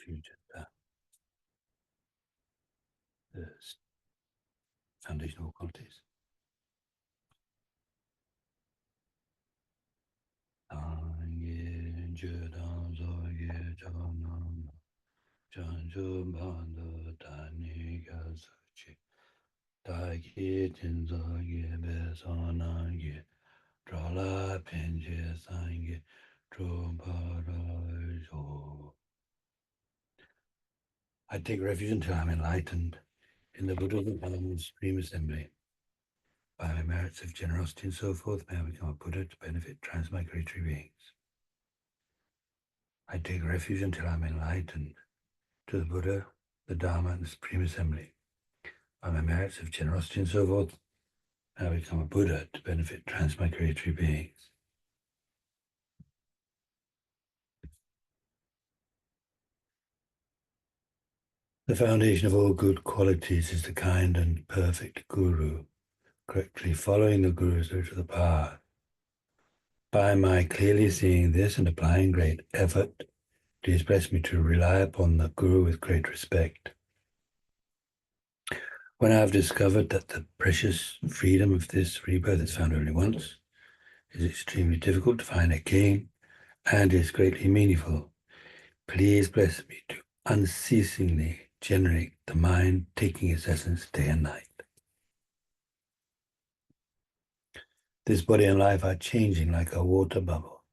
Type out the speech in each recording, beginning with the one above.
refuge, the foundational qualities. I take refuge until I'm enlightened in the Buddha of the Supreme Assembly. By my merits of generosity and so forth, may I become a Buddha to benefit transmigratory beings. I take refuge until I'm enlightened to the Buddha, the Dharma, and the Supreme Assembly. By my merits of generosity and so forth, may I become a Buddha to benefit transmigratory beings. The foundation of all good qualities is the kind and perfect Guru, correctly following the Guru's route of the path. By my clearly seeing this and applying great effort, please bless me to rely upon the Guru with great respect. When I have discovered that the precious freedom of this rebirth is found only once, it is extremely difficult to find a king, and is greatly meaningful, please bless me to unceasingly generate the mind, taking its essence day and night. This body and life are changing like a water bubble.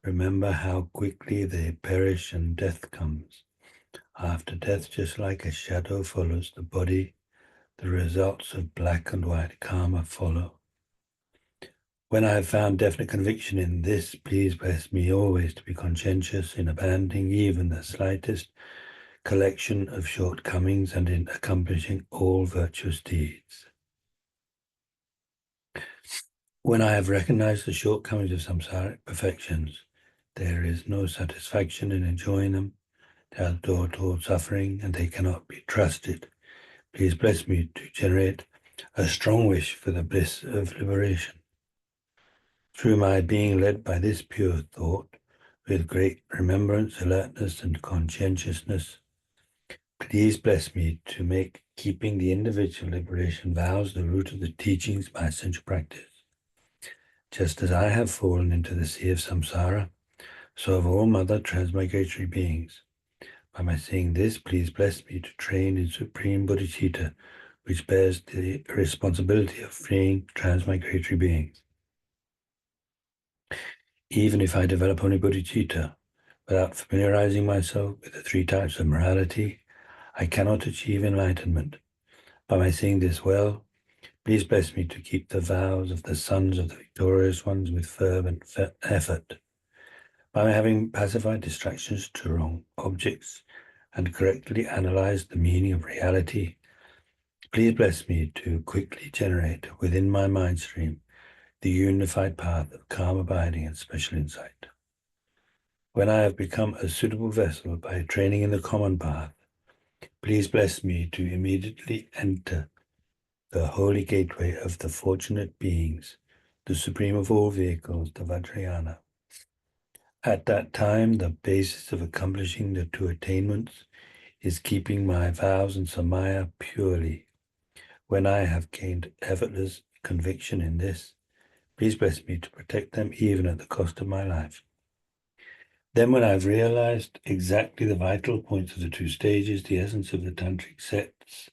Remember how quickly they perish and death comes. After death, just like a shadow follows the body, the results of black and white karma follow. When I have found definite conviction in this, please bless me always to be conscientious in abandoning even the slightest collection of shortcomings and in accomplishing all virtuous deeds. When I have recognized the shortcomings of samsaric perfections, there is no satisfaction in enjoying them. They are the door toward suffering, and they cannot be trusted. Please bless me to generate a strong wish for the bliss of liberation. Through my being led by this pure thought, with great remembrance, alertness, and conscientiousness, please bless me to make keeping the individual liberation vows the root of the teachings my essential practice. Just as I have fallen into the sea of samsara, so have all mother transmigratory beings. By my saying this, please bless me to train in supreme bodhicitta, which bears the responsibility of freeing transmigratory beings. Even if I develop only bodhicitta, without familiarizing myself with the three types of morality, I cannot achieve enlightenment. By my saying this well, please bless me to keep the vows of the sons of the victorious ones with fervent effort. By having pacified distractions to wrong objects and correctly analyzed the meaning of reality, please bless me to quickly generate within my mind stream the unified path of calm abiding and special insight. When I have become a suitable vessel by training in the common path, please bless me to immediately enter the holy gateway of the fortunate beings, the supreme of all vehicles, the Vajrayana. At that time, the basis of accomplishing the two attainments is keeping my vows and samaya purely. When I have gained effortless conviction in this, please bless me to protect them even at the cost of my life. Then when I've realized exactly the vital points of the two stages, the essence of the tantric sects,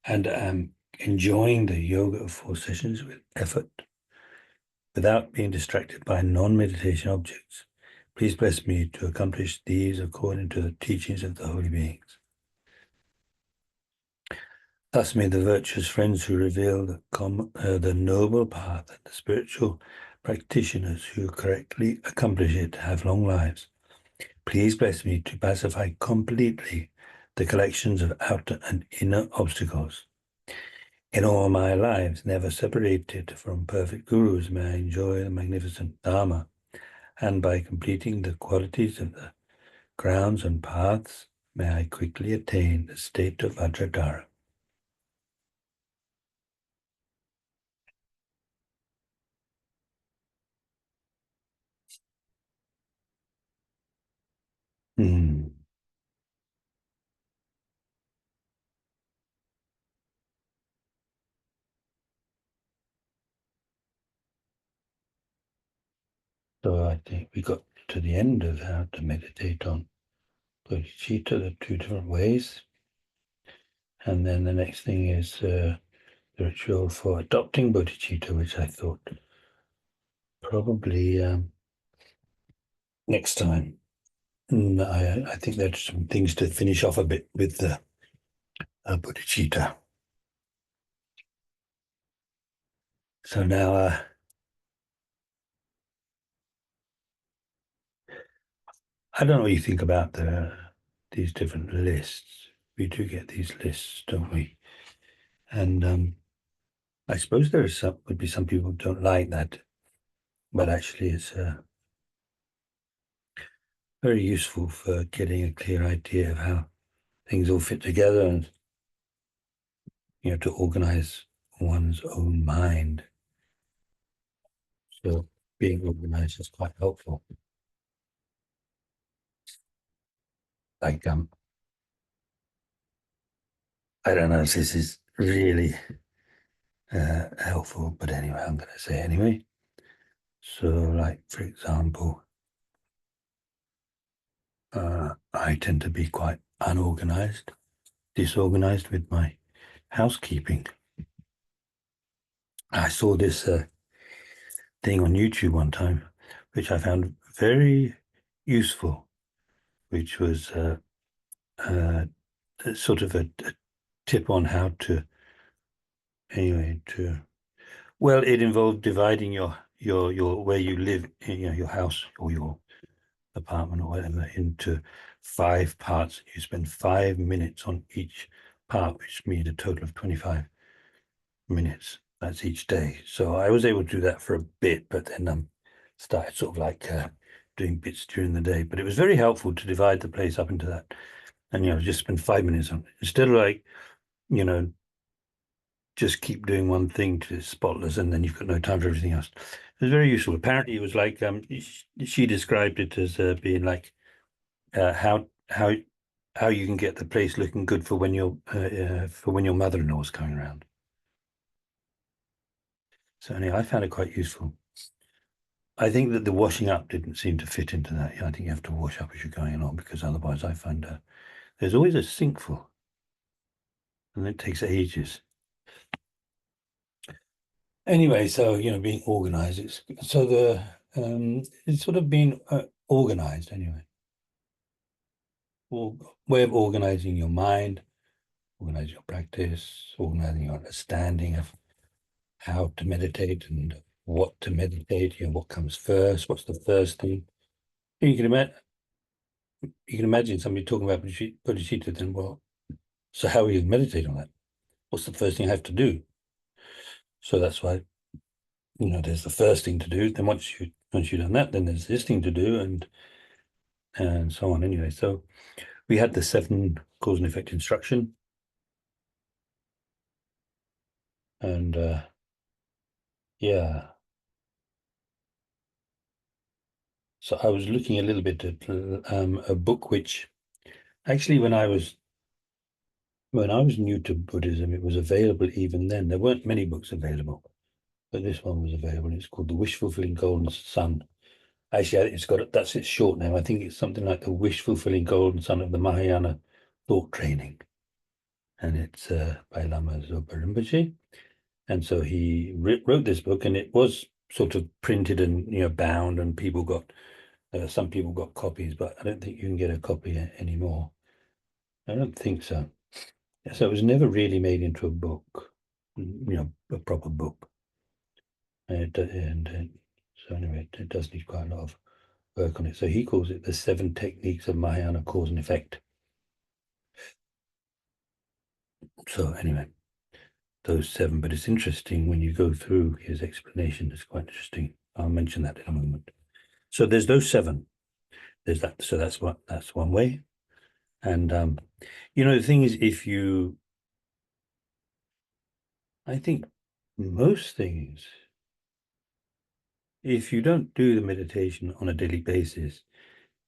and am enjoying the yoga of 4 sessions with effort, without being distracted by non-meditation objects, please bless me to accomplish these according to the teachings of the holy beings. Thus may the virtuous friends who reveal the noble path and the spiritual practitioners who correctly accomplish it have long lives. Please bless me to pacify completely the collections of outer and inner obstacles. In all my lives, never separated from perfect gurus, may I enjoy the magnificent Dharma, and by completing the qualities of the grounds and paths, may I quickly attain the state of Vajradhara. So I think we got to the end of how to meditate on Bodhichitta, the two different ways. And then the next thing is the ritual for adopting Bodhichitta, which I thought probably next time. And I think there's some things to finish off a bit with the Bodhichitta. So now I don't know what you think about these different lists. We do get these lists, don't we? And I suppose would be some people who don't like that, but actually it's very useful for getting a clear idea of how things all fit together and, to organize one's own mind. So being organized is quite helpful. Like, I don't know if this is really helpful, but anyway, I'm going to say anyway. So, like, for example, I tend to be quite unorganized, disorganized with my housekeeping. I saw this thing on YouTube one time, which I found very useful, which was sort of a tip on how to, well, it involved dividing your where you live, your house or your apartment or whatever, into 5 parts. You spend 5 minutes on each part, which means a total of 25 minutes. That's each day. So I was able to do that for a bit, but then started sort of like doing bits during the day. But it was very helpful to divide the place up into that, and just spend 5 minutes on it instead of like you know just keep doing one thing to spotless, and then you've got no time for everything else. It was very useful. Apparently, it was like she described it as being like how you can get the place looking good for when your mother-in-law is coming around. So anyway, I found it quite useful. I think that the washing up didn't seem to fit into that. I think you have to wash up as you're going along, because otherwise I find there's always a sink full and it takes ages. Anyway, so being organized, it's sort of being organized anyway. Or way of organizing your mind, organize your practice, organizing your understanding of how to meditate and what to meditate, what comes first, what's the first thing. You can imagine somebody talking about Bodhichitta, then, well, so how are you meditate on that? What's the first thing I have to do? So that's why, there's the first thing to do. Then once you've done that, then there's this thing to do, and so on. Anyway, so we had the 7 cause and effect instruction, and yeah. So I was looking a little bit at a book which actually, when I was new to Buddhism, it was available even then. There weren't many books available, but this one was available. It's called The Wish Fulfilling Golden Sun. Actually, that's its short name. I think it's something like The Wish Fulfilling Golden Sun of the Mahayana Thought Training, and it's by Lama Zopa Rinpoche. And so he wrote this book, and it was sort of printed and bound, and some people got copies, but I don't think you can get a copy anymore. I don't think so. So it was never really made into a book, a proper book. So anyway, it does need quite a lot of work on it. So he calls it the 7 techniques of Mahayana cause and effect. So anyway, those 7, but it's interesting when you go through his explanation. It's quite interesting. I'll mention that in a moment. So there's those 7. There's that. So that's one way. And the thing is, I think most things, if you don't do the meditation on a daily basis,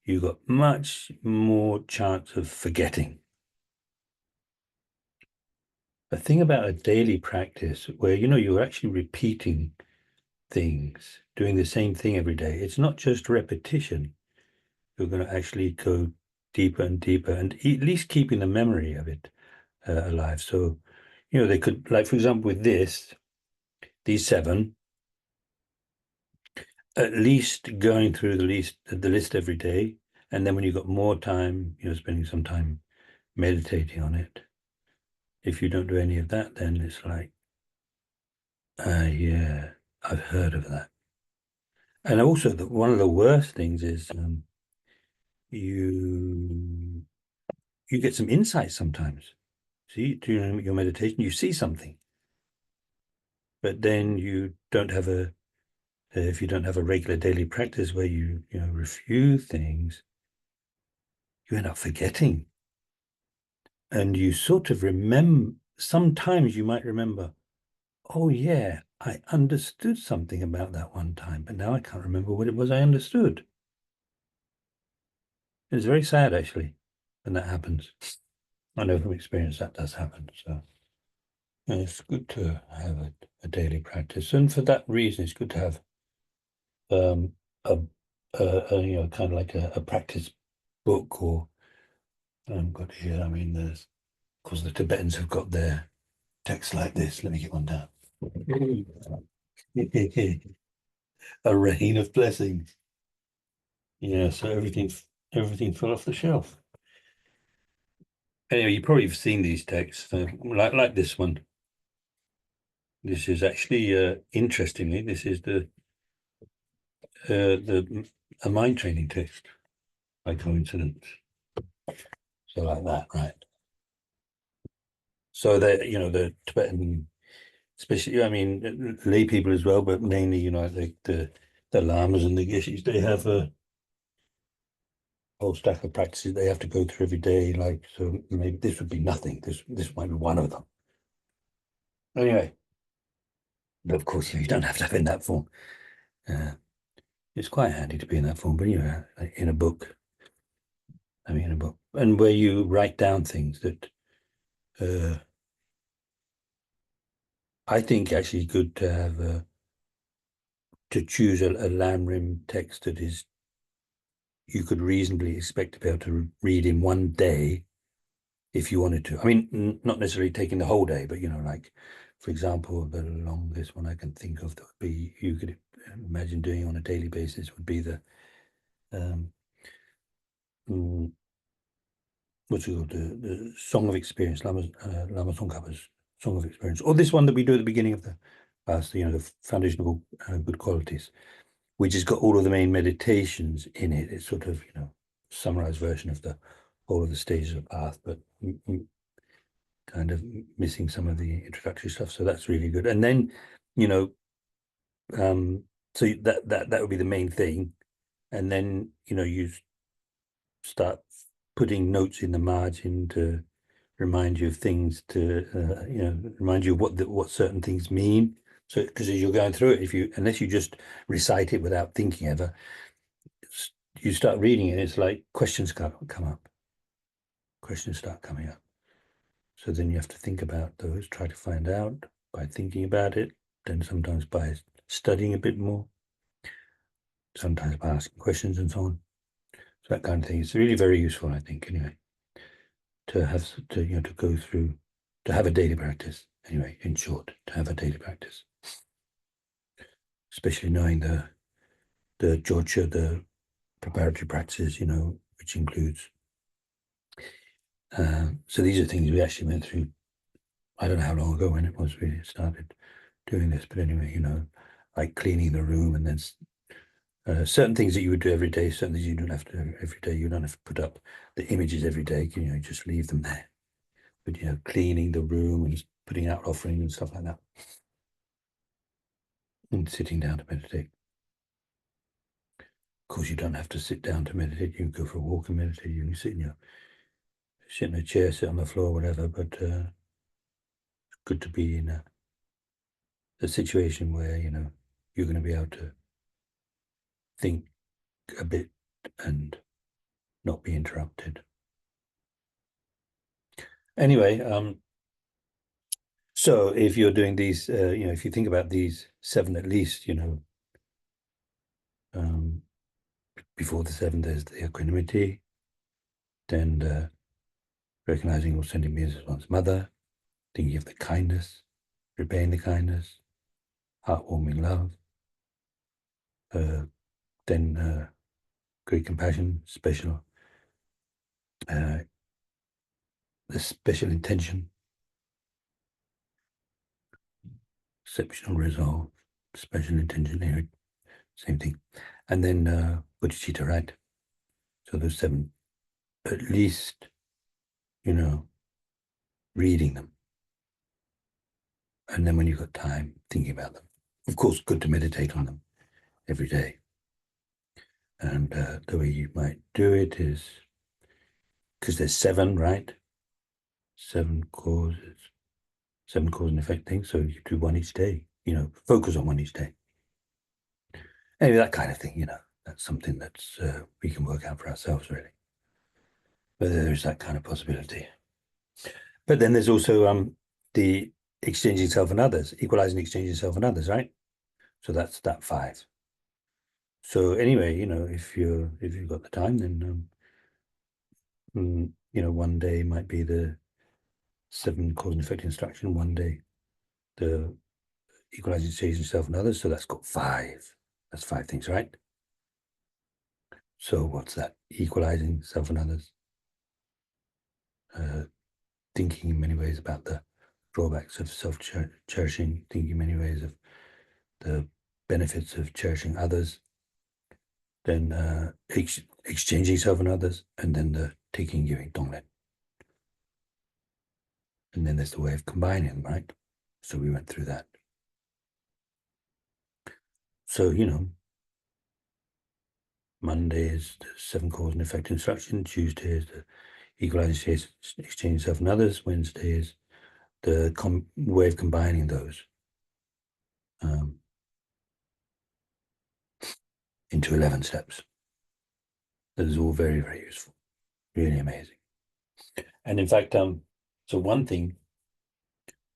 you've got much more chance of forgetting. The thing about a daily practice where, you're actually repeating things, doing the same thing every day. It's not just repetition. You're going to actually go deeper and deeper, and at least keeping the memory of it alive. So, they could, like, for example, with these 7, at least going through the list every day. And then when you've got more time, spending some time meditating on it. If you don't do any of that, then it's like, yeah, I've heard of that. And also, one of the worst things is you get some insight sometimes. See, during your meditation, you see something, but then you don't have if you don't have a regular daily practice where you review things, you end up forgetting. And you sort of remember, sometimes you might remember, oh yeah, I understood something about that one time, but now I can't remember what it was I understood. It's very sad, actually, when that happens. I know from experience that does happen. So it's good to have a daily practice. And for that reason, it's good to have a, kind of like a practice book or got here. I mean, of course, the Tibetans have got their text like this. Let me get one down. A rain of blessings. Yeah, so everything fell off the shelf. Anyway, you probably have seen these texts, like this one. This is actually, interestingly, this is a mind training text by coincidence. So like that, right? So the Tibetan, especially, I mean, lay people as well, but mainly, like the lamas and the geshis, they have a whole stack of practices they have to go through every day. Like, so maybe this would be nothing. This might be one of them. Anyway, but of course, you don't have to have it in that form. It's quite handy to be in that form, but like in a book. I mean, in a book, and where you write down things that I think actually good to have to choose a Lamrim text that is you could reasonably expect to be able to read in one day if you wanted to. I mean, not necessarily taking the whole day, but like, for example, the longest one I can think of that would be you could imagine doing on a daily basis would be the what's it called, the Song of Experience, Lama Tsongkhapa's Song of Experience, or this one that we do at the beginning of the class, the foundational good qualities, which has got all of the main meditations in it. It's sort of, summarized version of the all of the stages of the path, but kind of missing some of the introductory stuff. So that's really good. And then, so that would be the main thing. And then, you start putting notes in the margin to remind you of things, to remind you of what certain things mean. So because as you're going through it, unless you just recite it without thinking ever, you start reading it, it's like questions come up, questions start coming up. So then you have to think about those, try to find out by thinking about it, then sometimes by studying a bit more, sometimes by asking questions and so on. So that kind of thing. It's really very useful, I think, anyway, to have to go through, to have a daily practice. Anyway, in short, to have a daily practice, especially knowing the Georgia, the preparatory practices, which includes. So these are things we actually went through. I don't know how long ago when it was we started doing this, but anyway, like cleaning the room, and then certain things that you would do every day, certain things you don't have to do every day. You don't have to put up the images every day. Just leave them there. But cleaning the room and putting out offering and stuff like that, and sitting down to meditate. Of course, you don't have to sit down to meditate. You can go for a walk and meditate. You can sit in a chair, sit on the floor, whatever. But it's good to be in a situation where you're going to be able to think a bit and not be interrupted. Anyway, So if you're doing these, if you think about these 7 at least, before the 7, there's the equanimity, then recognizing or sending beings as one's mother, thinking of the kindness, repaying the kindness, heartwarming love, then great compassion, uh, the special intention, exceptional resolve, special intention here, same thing. And then Bodhichitta, right? So those 7, at least, reading them. And then when you've got time, thinking about them. Of course, good to meditate on them every day. And the way you might do it is, because there's 7, right? 7 causes, 7 cause and effect things. So you do one each day, focus on one each day. Anyway, that kind of thing, that's something that's we can work out for ourselves, really. But there's that kind of possibility. But then there's also the exchanging self and others, equalizing, exchanging self and others, right? So that's that 5. So anyway, if you've got the time, then one day might be the 7 cause and effect instruction. One day the equalizing, exchanging self and others. So that's got 5. That's 5 things, right? So what's that? Equalizing self and others. Thinking in many ways about the drawbacks of self-cherishing, thinking in many ways of the benefits of cherishing others, then exchanging self and others, and then the taking, giving, donglen. And then there's the way of combining them, right? So we went through that. So, Monday is the 7 cause and effect instruction. Tuesday is the equalizing, exchanging self and others. Wednesday is the way of combining those into 11 steps. That is all very, very useful. Really amazing. And in fact, so one thing,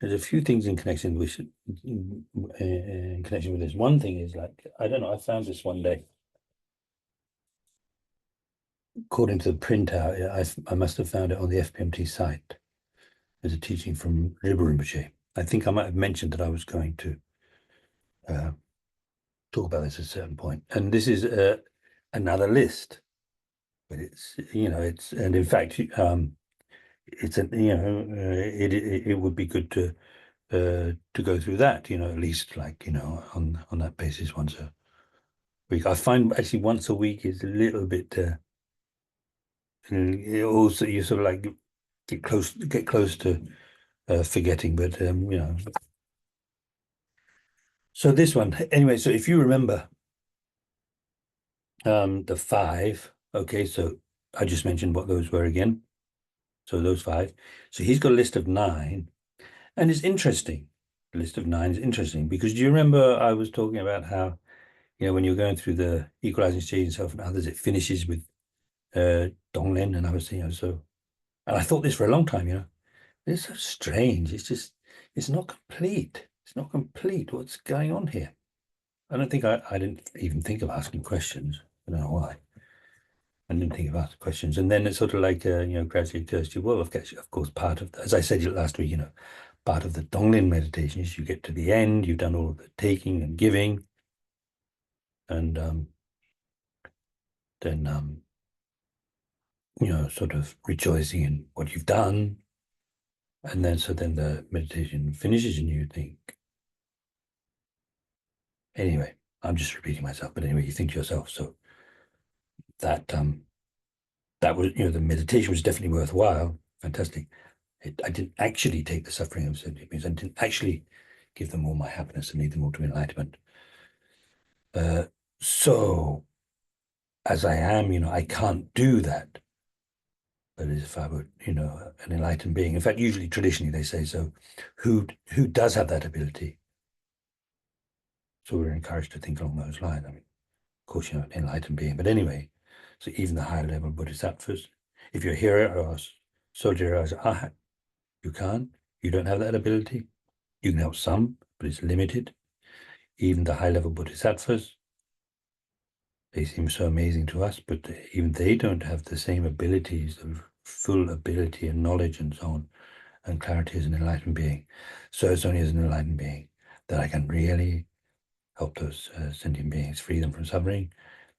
there's a few things in connection with this. One thing is, like, I don't know, I found this one day. According to the printout, I must have found it on the FPMT site. There's a teaching from Venerable. I think I might have mentioned that I was going to talk about this at a certain point. And this is another list, but and in fact, it's it would be good to go through that, at least, like, on that basis once a week. I find actually once a week is a little bit. Also, you sort of like get close to forgetting, but So this one, anyway. So if you remember, the 5. Okay, so I just mentioned what those were again. So those 5. So he's got a list of 9, and it's interesting. The list of 9 is interesting because do you remember I was talking about how, when you're going through the equalizing stage and self and others, it finishes with Donglen, and I was saying, and I thought this for a long time, it's so strange. It's not complete. It's not complete. What's going on here? I don't think I didn't even think of asking questions. I don't know why. I didn't think of asking questions. And then it's sort of like, gradually occurs to you, well, of course, part of, as I said last week, part of the Donglen meditation is you get to the end, you've done all of the taking and giving, and then, sort of rejoicing in what you've done. And then, so then the meditation finishes and you think, anyway, I'm just repeating myself, but anyway, you think to yourself, so that that was, the meditation was definitely worthwhile, fantastic. I didn't actually take the suffering of sentient beings. I didn't actually give them all my happiness and lead them all to enlightenment. So, as I am, I can't do that. But as if I were, an enlightened being. In fact, usually, traditionally, they say so. Who does have that ability? So we're encouraged to think along those lines. I mean, of course, an enlightened being. But anyway, so even the higher level bodhisattvas, if you're here or Sojira, you can't. You don't have that ability. You can help some, but it's limited. Even the high-level bodhisattvas, they seem so amazing to us, but even they don't have the same abilities, the full ability and knowledge and so on, and clarity as an enlightened being. So it's only as an enlightened being that I can really help those sentient beings, free them from suffering,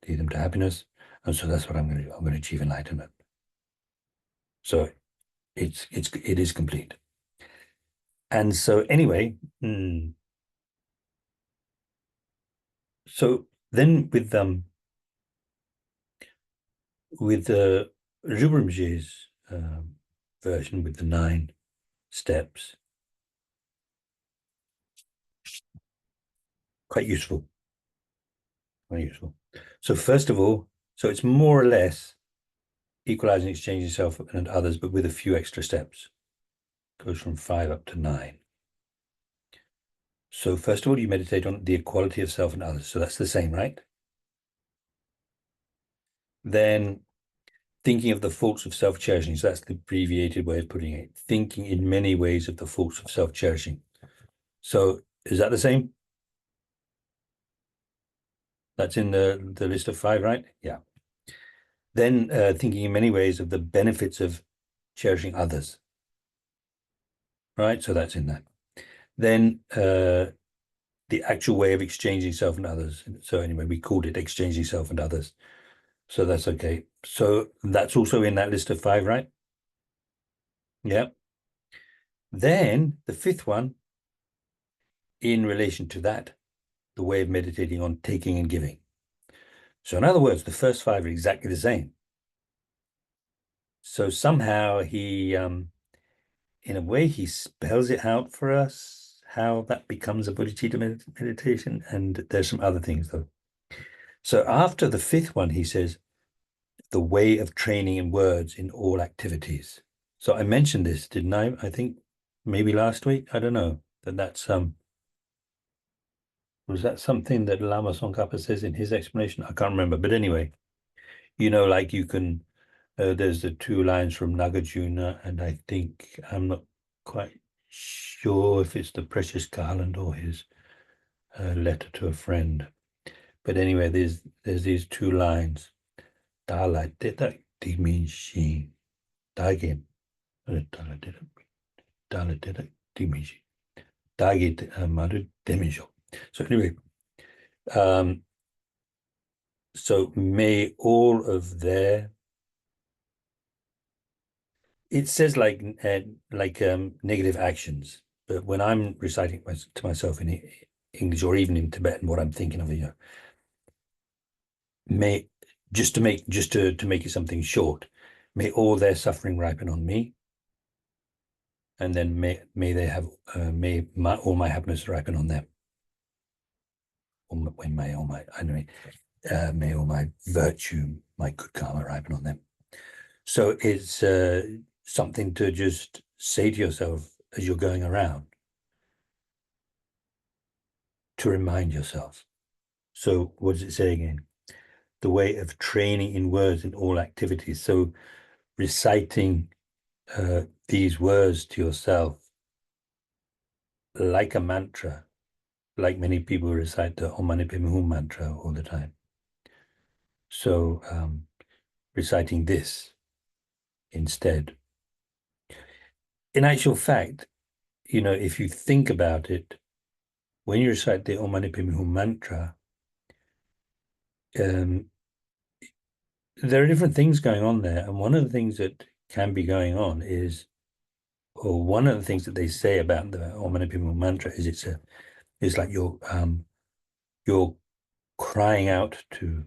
lead them to happiness. And so that's what I'm going to do. I'm going to achieve enlightenment. So it is complete. And so anyway, so then with the Rinpoche's version with the 9 steps, quite useful. Quite useful. So first of all, so it's more or less equalizing, exchanging self and others, but with a few extra steps. Goes from 5 up to 9. So first of all, you meditate on the equality of self and others. So that's the same, right? Then thinking of the faults of self-cherishing. So that's the abbreviated way of putting it. Thinking in many ways of the faults of self-cherishing. So is that the same? That's in the list of 5, right? Yeah. Then thinking in many ways of the benefits of cherishing others. Right? So that's in that. Then the actual way of exchanging self and others. So anyway, we called it exchanging self and others. So that's okay. So that's also in that list of 5, right? Yeah. Then the 5th one, in relation to that, the way of meditating on taking and giving. So in other words, the first 5 are exactly the same. So somehow he, in a way, he spells it out for us, how that becomes a bodhicitta meditation. And there's some other things though. So after the 5th one, he says, the way of training in words in all activities. So I mentioned this, didn't I? I think maybe last week. I don't know. That's was that something that Lama Tsongkhapa says in his explanation? I can't remember. But anyway, like you can. There's the 2 lines from Nagarjuna, and I think I'm not quite sure if it's the Precious Garland or his letter to a friend. But anyway, there's these 2 lines. Dala dita diminshi dagin. Dala dita diminshi dagit madu dimisho. So anyway, so may all of their, it says like negative actions, but when I'm reciting to myself in English or even in Tibetan, what I'm thinking of, may to make it something short, may all their suffering ripen on me, and then may they have all my happiness ripen on them, or may all my virtue, my good karma ripen on them. So it's something to just say to yourself as you're going around, to remind yourself. So what does it say again? The way of training in words in all activities. So reciting these words to yourself like a mantra, like many people recite the Om Mani Padme Hum mantra all the time. So reciting this instead. In actual fact, if you think about it, when you recite the Om Mani Padme Hum mantra, there are different things going on there. And one of the things that can be going on is, or one of the things that they say about the Om Mani Padme Hum mantra is it's like you're crying out to,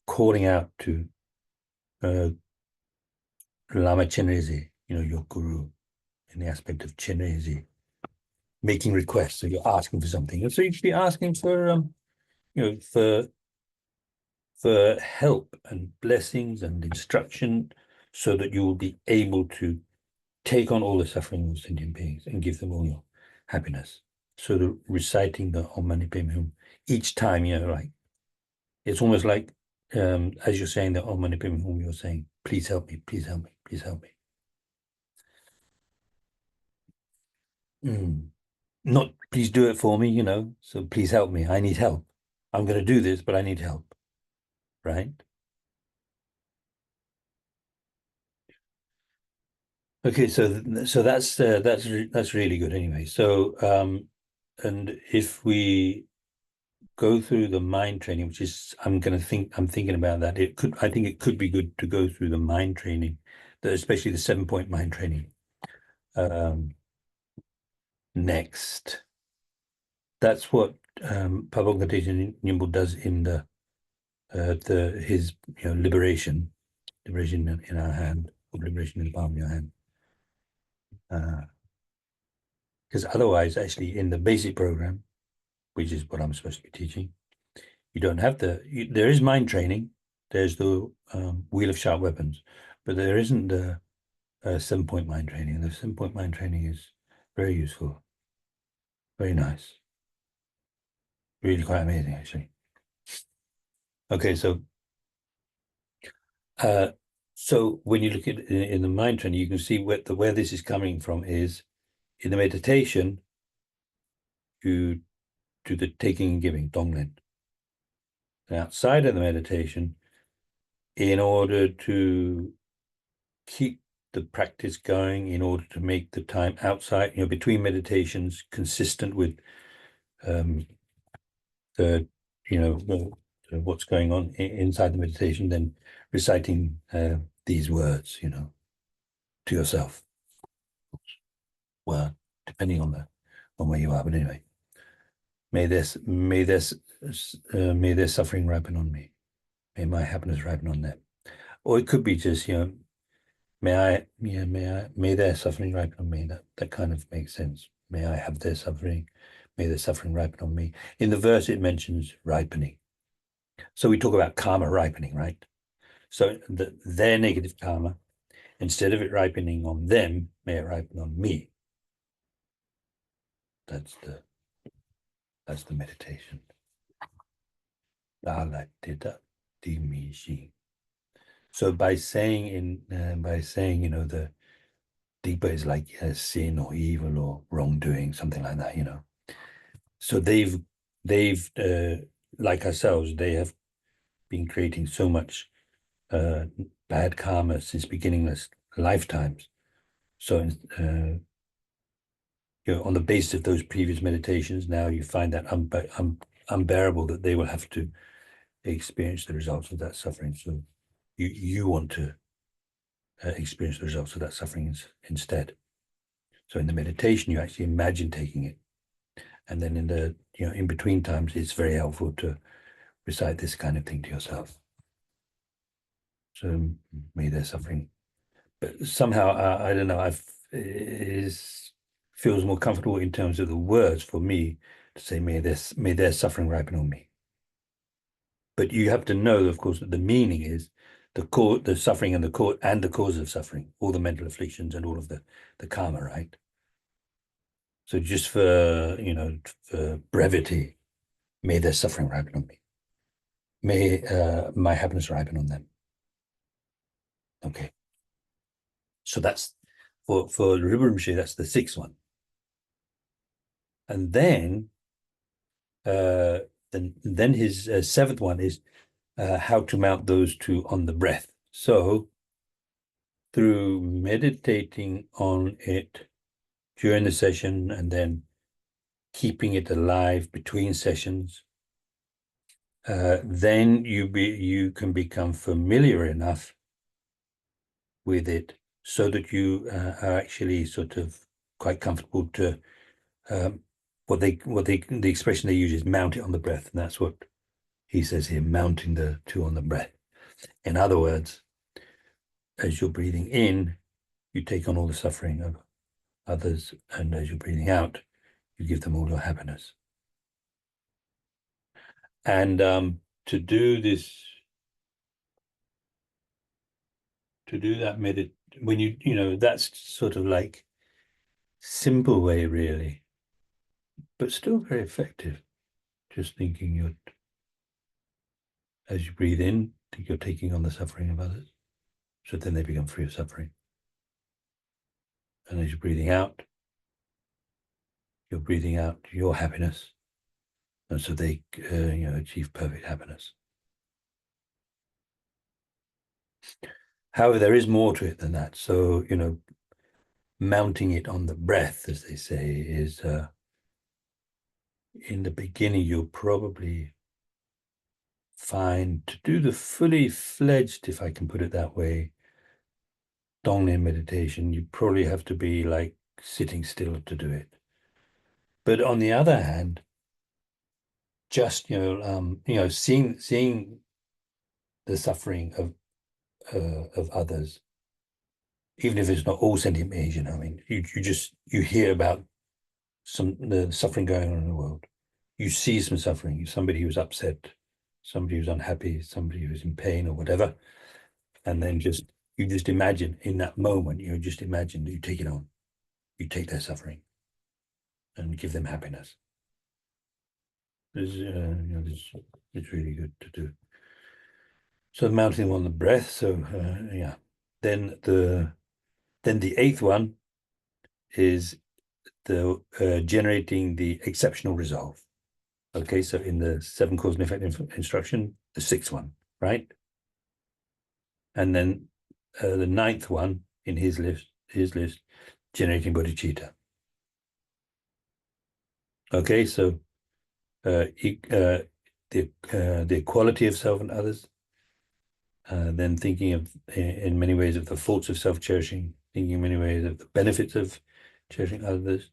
calling out to Lama Chenrezig, your guru, in the aspect of Chenrezig, making requests. So you're asking for something. And so you should be asking for, for help and blessings and instruction so that you will be able to take on all the suffering of sentient beings and give them all your happiness. So the reciting the Om Mani Padme Hum each time, it's almost like as you're saying the Om Mani Padme Hum, you're saying, please help me, please help me, please help me. not please do it for me, so please help me. I need help. I'm going to do this, but I need help, right? Okay, so that's really good anyway. So and if we go through the mind training, which is I'm thinking about that. I think it could be good to go through the mind training, especially the 7-point mind training. Next. That's what Pablo Nimble does in his liberation in our hand, or liberation in the palm of your hand. Because otherwise, actually, in the basic program, which is what I'm supposed to be teaching, you don't have there is mind training. There's the wheel of sharp weapons, but there isn't the 7-point mind training. The 7-point mind training is very useful, very nice, really quite amazing, actually. Okay, uh, so when you look at it in the mind training, you can see where this is coming from is in the meditation, you do the taking and giving, Donglen. And outside of the meditation, in order to keep the practice going, in order to make the time outside, between meditations consistent with the, what's going on inside the meditation, then reciting these words, to yourself. Well, depending on where you are, but anyway, may their suffering ripen on me. May my happiness ripen on them. Or it could be just, may their suffering ripen on me. That kind of makes sense. May I have their suffering. May their suffering ripen on me. In the verse, it mentions ripening. So we talk about karma ripening, right? So their negative karma, instead of it ripening on them, may it ripen on me. That's the meditation. So by saying the deepa is like sin or evil or wrongdoing, something like that, So they've like ourselves, they have been creating so much bad karma since beginningless lifetimes. So on the basis of those previous meditations, now you find that unbearable that they will have to experience the results of that suffering. So you want to experience the results of that suffering instead. So in the meditation, you actually imagine taking it. And then in the, in between times, it's very helpful to recite this kind of thing to yourself. So may their suffering, but somehow, I don't know, feels more comfortable in terms of the words for me to say, may their suffering ripen on me. But you have to know, of course, that the meaning is the suffering and the cause of suffering, all the mental afflictions and all of the karma, right? So just for brevity, may their suffering ripen on me. May my happiness ripen on them. Okay. So that's for Rinpoche, that's the 6th one. And then his 7th one is how to mount those two on the breath. So through meditating on it during the session and then keeping it alive between sessions, then you can become familiar enough with it so that you are actually sort of quite comfortable to the expression they use is mount it on the breath, and that's what he says here, mounting the two on the breath. In other words, as you're breathing in, you take on all the suffering of others, and as you're breathing out, you give them all your happiness. And to do that when that's sort of like simple way really, but still very effective. Just thinking as you breathe in, you're taking on the suffering of others, so then they become free of suffering. And as you're breathing out, you're breathing out your happiness, and so they achieve perfect happiness. However, there is more to it than that. So, mounting it on the breath, as they say, is in the beginning, you'll probably find to do the fully fledged, if I can put it that way, Donglen meditation, you probably have to be like sitting still to do it. But on the other hand, just seeing the suffering of others, even if it's not all sentient beings, I mean, you hear about the suffering going on in the world. You see some suffering, somebody who's upset, somebody who's unhappy, somebody who's in pain or whatever, and then you just imagine in that moment, just imagine that you take it on, you take their suffering, and give them happiness. It's really good to do. So mounting on the breath. So yeah, then the eighth one is the generating the exceptional resolve. Okay, so in the seven cause and effect instruction, the sixth one, right? And then the ninth one in his list, generating bodhicitta. Okay, so the equality of self and others, then thinking of, in many ways, of the faults of self-cherishing, thinking in many ways of the benefits of cherishing others,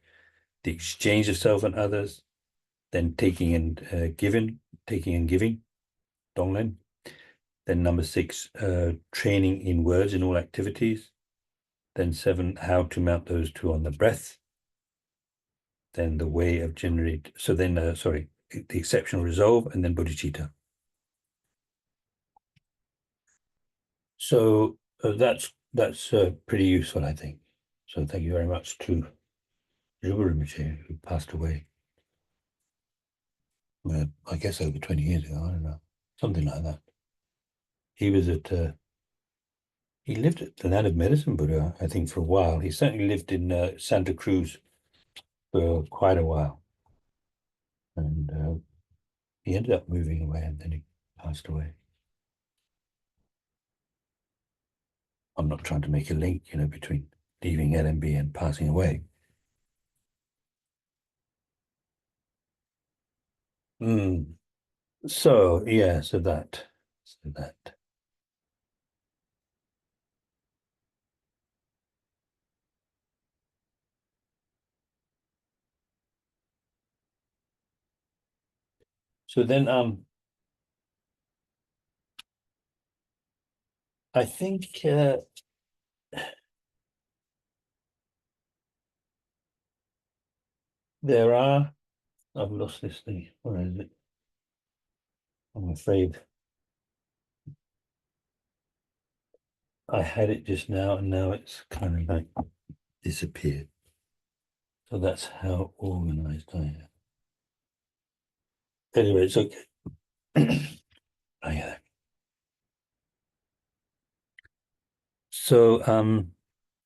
the exchange of self and others, then taking and giving, Donglen. Then number 6, training in words in all activities. Then 7, how to mount those two on the breath. Then the way of the exceptional resolve, and then bodhicitta. So that's pretty useful, I think. So thank you very much to Rinpoche, who passed away, I guess over 20 years ago, I don't know, something like that. He was he lived at the Land of Medicine Buddha, I think, for a while. He certainly lived in Santa Cruz for quite a while. And he ended up moving away, and then he passed away. I'm not trying to make a link, between leaving LMB and passing away. Mm. So yeah, so that. So then I think there are. I've lost this thing. Where is it? I'm afraid I had it just now, and now it's kind of like disappeared. So that's how organized I am. Anyway, it's okay. Oh, yeah. So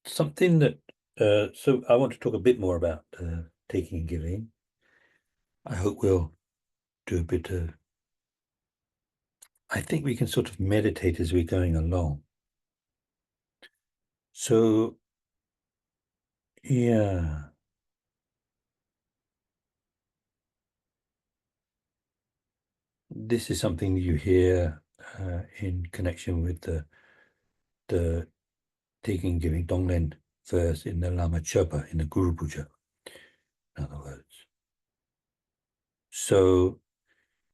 something that so I want to talk a bit more about taking and giving. I hope we'll do a bit of. I think we can sort of meditate as we're going along. So yeah. This is something you hear in connection with the taking and giving Donglen verse in the Lama Chöpa, in the Guru Puja, in other words. So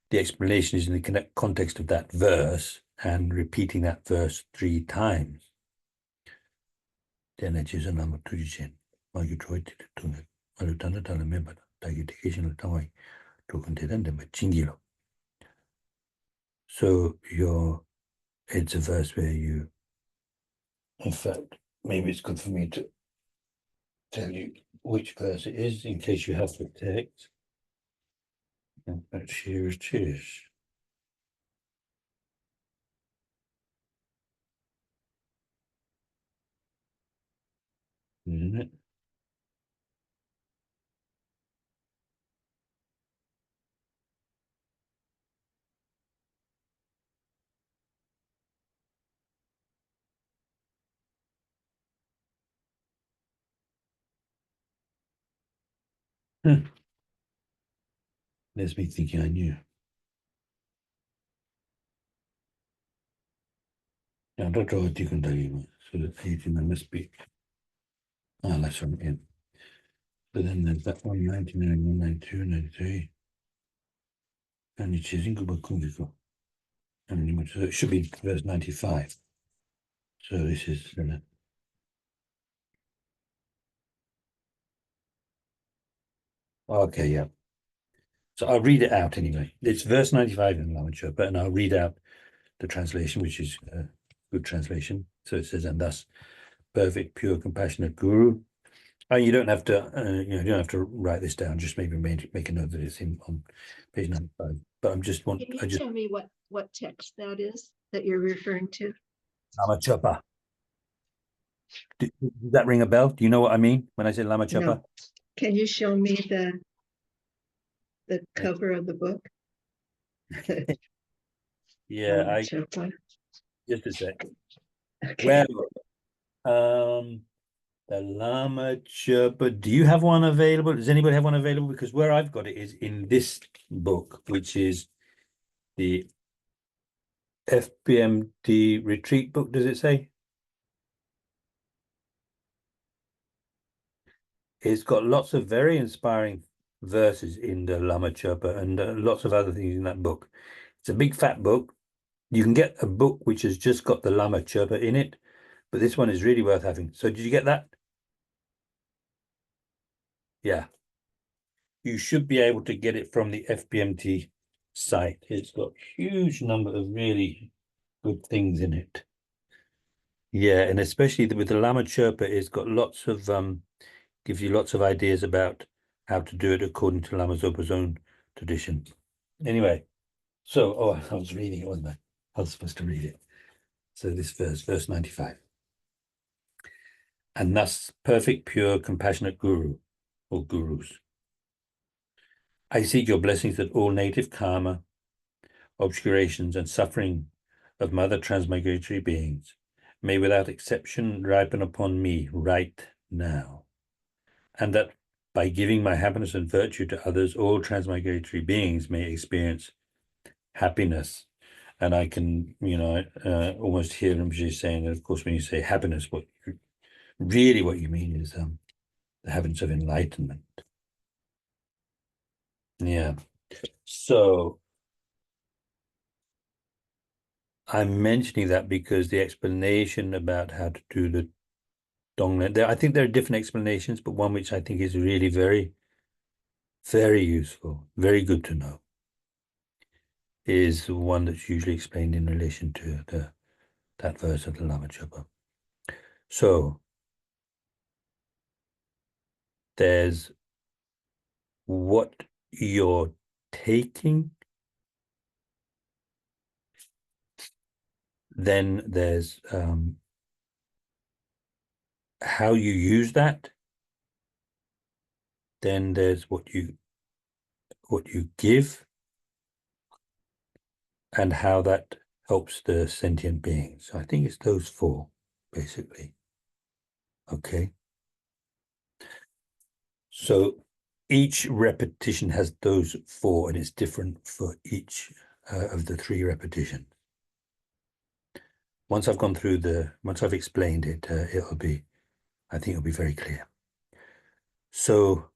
the explanation is in the context of that verse and repeating that verse 3 times. Then it is a number 2 chen. So it's a verse where you, in fact, maybe it's good for me to tell you which verse it is in case you have the text. But here it is. Isn't it? There's me thinking I knew. Ja, da draw it, you can do so that 18 I must be. Ah, that's from in. But then there's that 199, 192, 93. And it's using Google Kungiko. And so it should be verse 95. So this is okay, yeah. So I'll read it out anyway. It's verse 95 in Lama Chöpa, and I'll read out the translation, which is a good translation. So it says, and thus perfect, pure, compassionate guru. You don't have to, you don't have to write this down. Just maybe make a note that it's on page 95. But Can you tell me what text that is that you're referring to? Lama Chöpa. Does that ring a bell? Do you know what I mean when I say Lama Chöpa? No. Can you show me the cover of the book? Yeah, just a sec. Okay. Well, the Lama Chöpa. Do you have one available? Does anybody have one available? Because where I've got it is in this book, which is the FPMT retreat book. Does it say? It's got lots of very inspiring verses in the Lama Chöpa and lots of other things in that book. It's a big fat book. You can get a book which has just got the Lama Chöpa in it, but this one is really worth having. So did you get that? Yeah. You should be able to get it from the FPMT site. It's got a huge number of really good things in it. Yeah, and especially with the Lama Chöpa, it's got lots of gives you lots of ideas about how to do it according to Lama Zopa's own tradition. Anyway, so I was reading it, wasn't I? I was supposed to read it. So this verse 95. And thus perfect, pure, compassionate guru or gurus. I seek your blessings that all native karma, obscurations, and suffering of mother transmigratory beings may without exception ripen upon me right now, and that by giving my happiness and virtue to others, all transmigratory beings may experience happiness. And I can, almost hear Rinpoche saying that, of course, when you say happiness, what you mean is the happiness of enlightenment. Yeah. So I'm mentioning that because the explanation about how to do the Donglen, I think there are different explanations, but one which I think is really very, very useful, very good to know, is the one that's usually explained in relation to that verse of the Lama Chöpa. So there's what you're taking, then there's how you use that, then there's what you give, and how that helps the sentient beings. So I think it's those four, basically. Okay. So each repetition has those four, and it's different for each of the three repetitions. Once I've explained it, I think it'll be very clear. So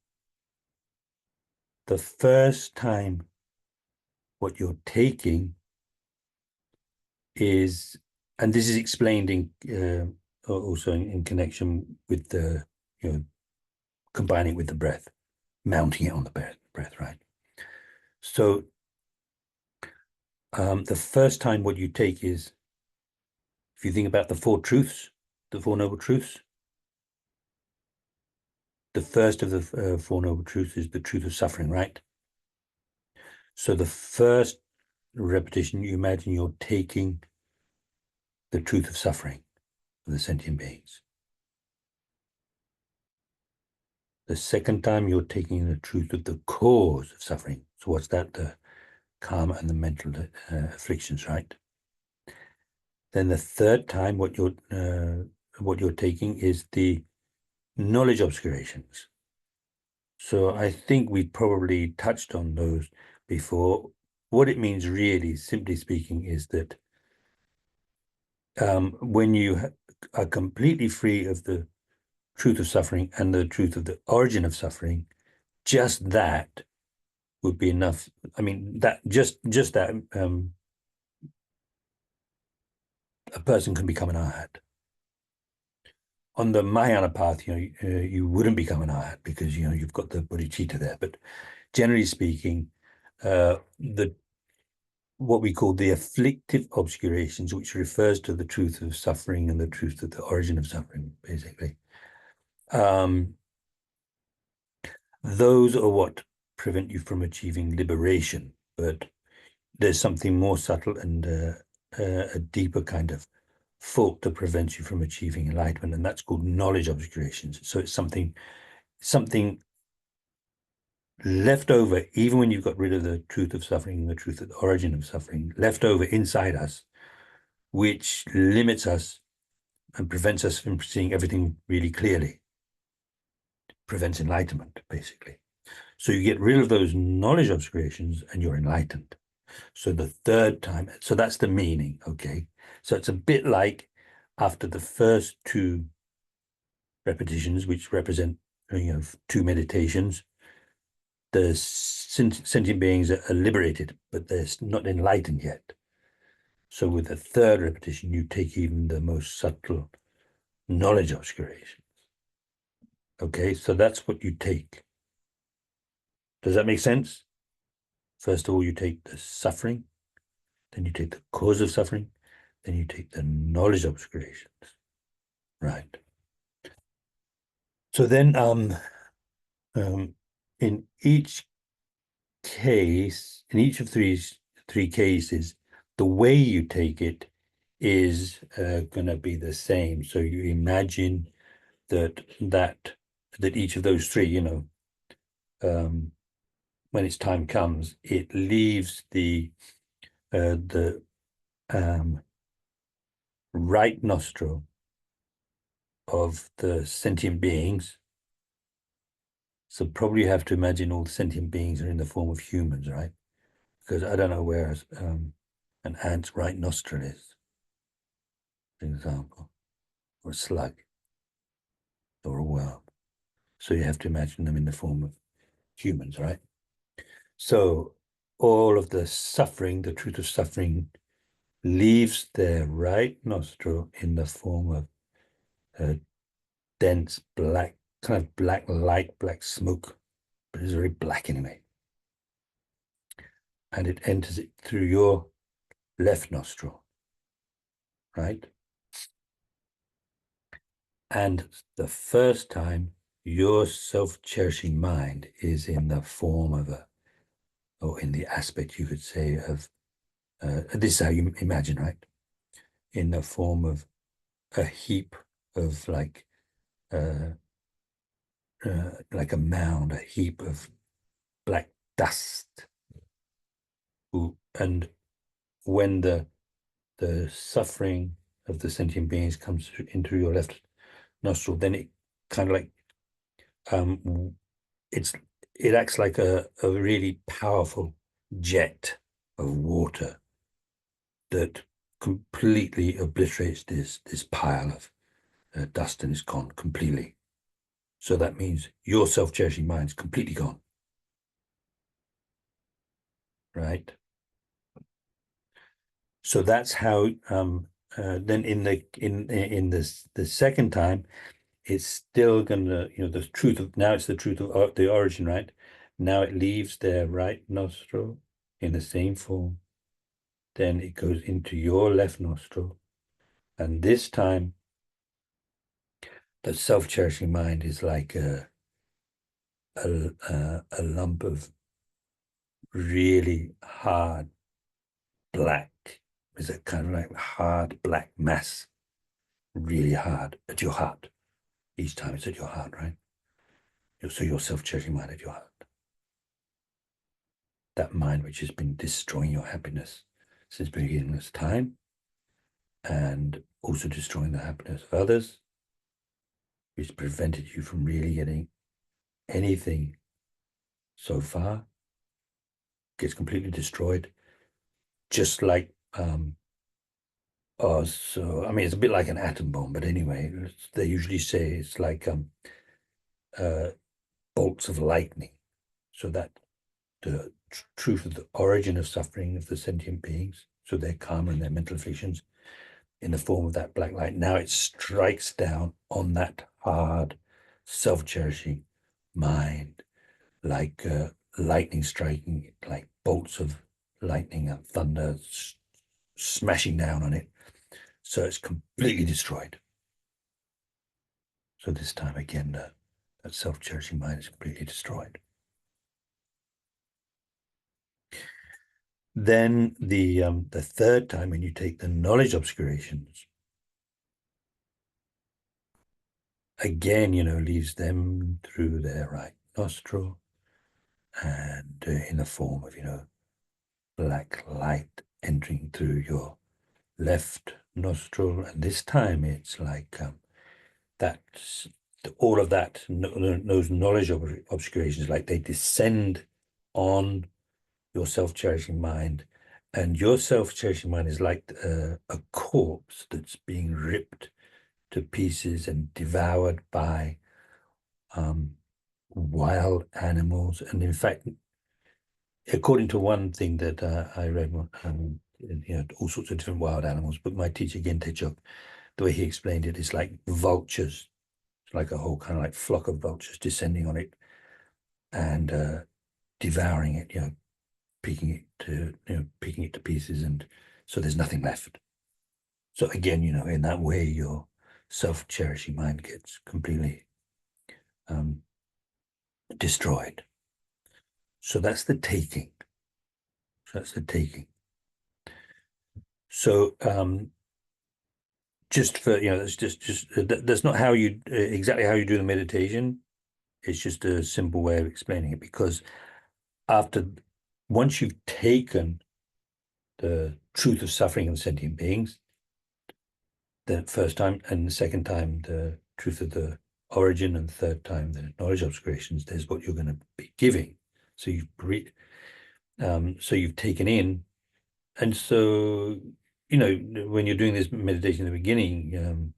the first time what you're taking is, and this is explained in also in connection with the, combining with the breath, mounting it on the breath, right? So the first time what you take is, if you think about the Four Truths, the Four Noble Truths, the first of the Four Noble Truths is the truth of suffering, right? So the first repetition, you imagine you're taking the truth of suffering for the sentient beings. The second time, you're taking the truth of the cause of suffering. So what's that? The karma and the mental afflictions, right? Then the third time, what you're taking is the knowledge obscurations. So I think we probably touched on those before. What it means really, simply speaking, is that when you are completely free of the truth of suffering and the truth of the origin of suffering, just that would be enough. I mean, that just that a person can become an arhat. On the Mahayana path, you wouldn't become an arhat because you've got the bodhicitta there. But generally speaking, the what we call the afflictive obscurations, which refers to the truth of suffering and the truth of the origin of suffering, basically. Those are what prevent you from achieving liberation, but there's something more subtle and a deeper kind of fault that prevents you from achieving enlightenment, and that's called knowledge obscurations. So it's something left over, even when you've got rid of the truth of suffering and the truth of the origin of suffering, left over inside us, which limits us and prevents us from seeing everything really clearly, prevents enlightenment, basically. So you get rid of those knowledge obscurations and you're enlightened. So the third time, so that's the meaning, okay? So it's a bit like after the first two repetitions, which represent, two meditations, the sentient beings are liberated, but they're not enlightened yet. So with the third repetition, you take even the most subtle knowledge obscurations. Okay, so that's what you take. Does that make sense? First of all, you take the suffering, then you take the cause of suffering, then you take the knowledge obscurations. Right. So then in each case, in each of three cases, the way you take it is going to be the same. So you imagine that each of those three, when its time comes, it leaves the right nostril of the sentient beings. So probably you have to imagine all the sentient beings are in the form of humans, right? Because I don't know where an ant's right nostril is, for example, or a slug, or a worm. So you have to imagine them in the form of humans, right? So all of the suffering, the truth of suffering, leaves their right nostril in the form of a dense black, kind of black light, black smoke, but it's very black anyway. And it enters it through your left nostril, right? And the first time, your self-cherishing mind is in the form of or in the aspect, you could say, of, this is how you imagine, right? In the form of a heap of like a mound, a heap of black dust. And when the suffering of the sentient beings comes into your left nostril, then it kind of like it acts like a really powerful jet of water that completely obliterates this pile of dust and is gone completely. So that means your self-cherishing mind is completely gone, right? So that's how. Then in the second time, it's still gonna, the truth of, now it's the truth of the origin, right? Now it leaves their right nostril in the same form. Then it goes into your left nostril. And this time, the self-cherishing mind is like a lump of really hard black, is a kind of like hard black mass, really hard at your heart. Each time it's at your heart, right? So your self-cherishing mind at your heart. That mind which has been destroying your happiness since beginningless time, and also destroying the happiness of others, which prevented you from really getting anything so far gets completely destroyed, just like so I mean it's a bit like an atom bomb, but anyway, they usually say it's like uh, bolts of lightning, so that the truth of the origin of suffering of the sentient beings, so their karma and their mental afflictions, in the form of that black light. Now it strikes down on that hard, self-cherishing mind, like lightning striking, like bolts of lightning and thunder smashing down on it. So it's completely destroyed. So this time again, that self-cherishing mind is completely destroyed. Then the third time, when you take the knowledge obscurations, again, leaves them through their right nostril, and in the form of, black light entering through your left nostril. And this time it's like that's all of that, those knowledge obscurations, like they descend on your self-cherishing mind. And your self-cherishing mind is like a corpse that's being ripped to pieces and devoured by wild animals. And in fact, according to one thing that I read, all sorts of different wild animals, but my teacher, Gente Chok, the way he explained it, is like vultures. It's like a whole kind of like flock of vultures descending on it and devouring it, picking it to pieces, and so there's nothing left. So again, in that way, your self-cherishing mind gets completely destroyed. So that's the taking. So just for that's not how you exactly how you do the meditation. It's just a simple way of explaining it, because once you've taken the truth of suffering and sentient beings, the first time, and the second time the truth of the origin, and the third time the knowledge obscurations, there's what you're going to be giving. So you've taken in, and so when you're doing this meditation in the beginning,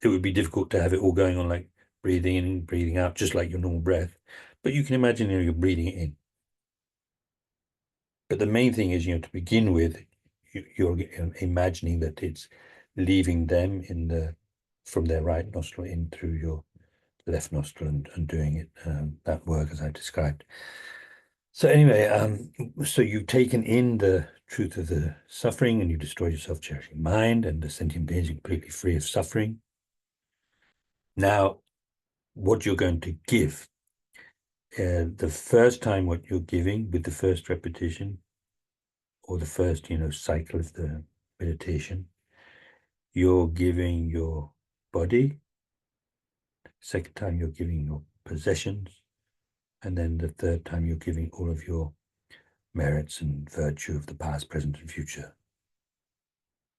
it would be difficult to have it all going on, like breathing in, breathing out, just like your normal breath. But you can imagine, you're breathing it in. But the main thing is, to begin with, you're imagining that it's leaving them from their right nostril in through your left nostril, and doing it, that work as I described. So anyway, so you've taken in the truth of the suffering, and you destroyed your self-cherishing mind, and the sentient beings are completely free of suffering. Now, what you're going to give, the first time, what you're giving with the first repetition, or the first, cycle of the meditation, you're giving your body. Second time, you're giving your possessions. And then the third time, you're giving all of your merits and virtue of the past, present, and future.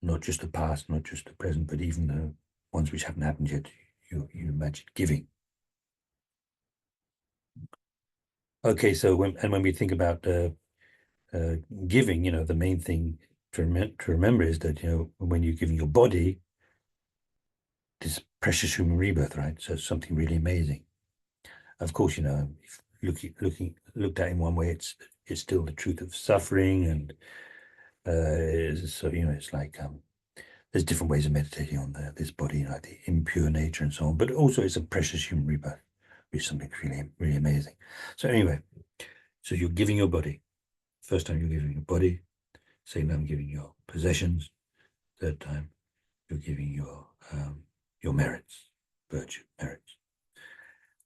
Not just the past, not just the present, but even the ones which haven't happened yet, you imagine giving. Okay, so when we think about giving, the main thing to remember is that, when you're giving your body, this precious human rebirth, right? So it's something really amazing. Of course, if looked at in one way, it's still the truth of suffering, and so it's like there's different ways of meditating on this body, the impure nature and so on. But also, it's a precious human rebirth, which is something really, really amazing. So anyway, so you're giving your body. First time, you're giving your body. Second time, giving your possessions. Third time, you're giving your merits, virtue, merits.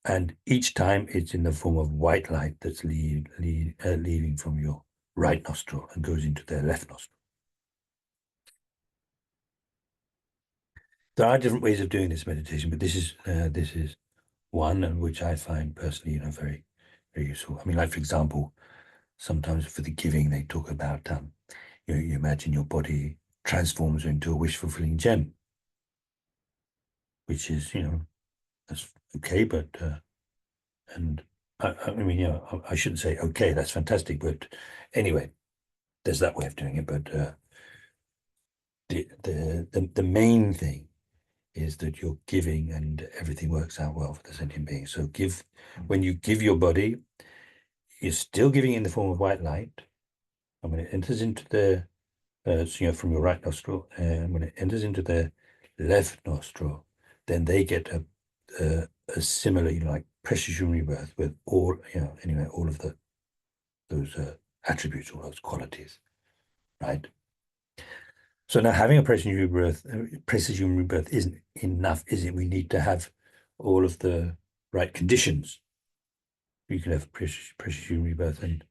And each time it's in the form of white light that's leaving from your right nostril and goes into their left nostril. There are different ways of doing this meditation, but this is one, and which I find personally, very, very useful. I mean, like, for example, sometimes for the giving, they talk about you imagine your body transforms into a wish-fulfilling gem, which is, that's okay, but I mean, you know, I shouldn't say, okay, that's fantastic, but anyway, there's that way of doing it. But the main thing is that you're giving and everything works out well for the sentient being. So when you give your body, you're still giving in the form of white light. And when it enters into the, so, you know, from your right nostril, and when it enters into the left nostril, then they get a similar, you know, like precision rebirth with all, you know, anyway, all of those attributes, all those qualities, right? So now having a precision rebirth isn't enough, is it? We need to have all of the right conditions. You can have precision rebirth and,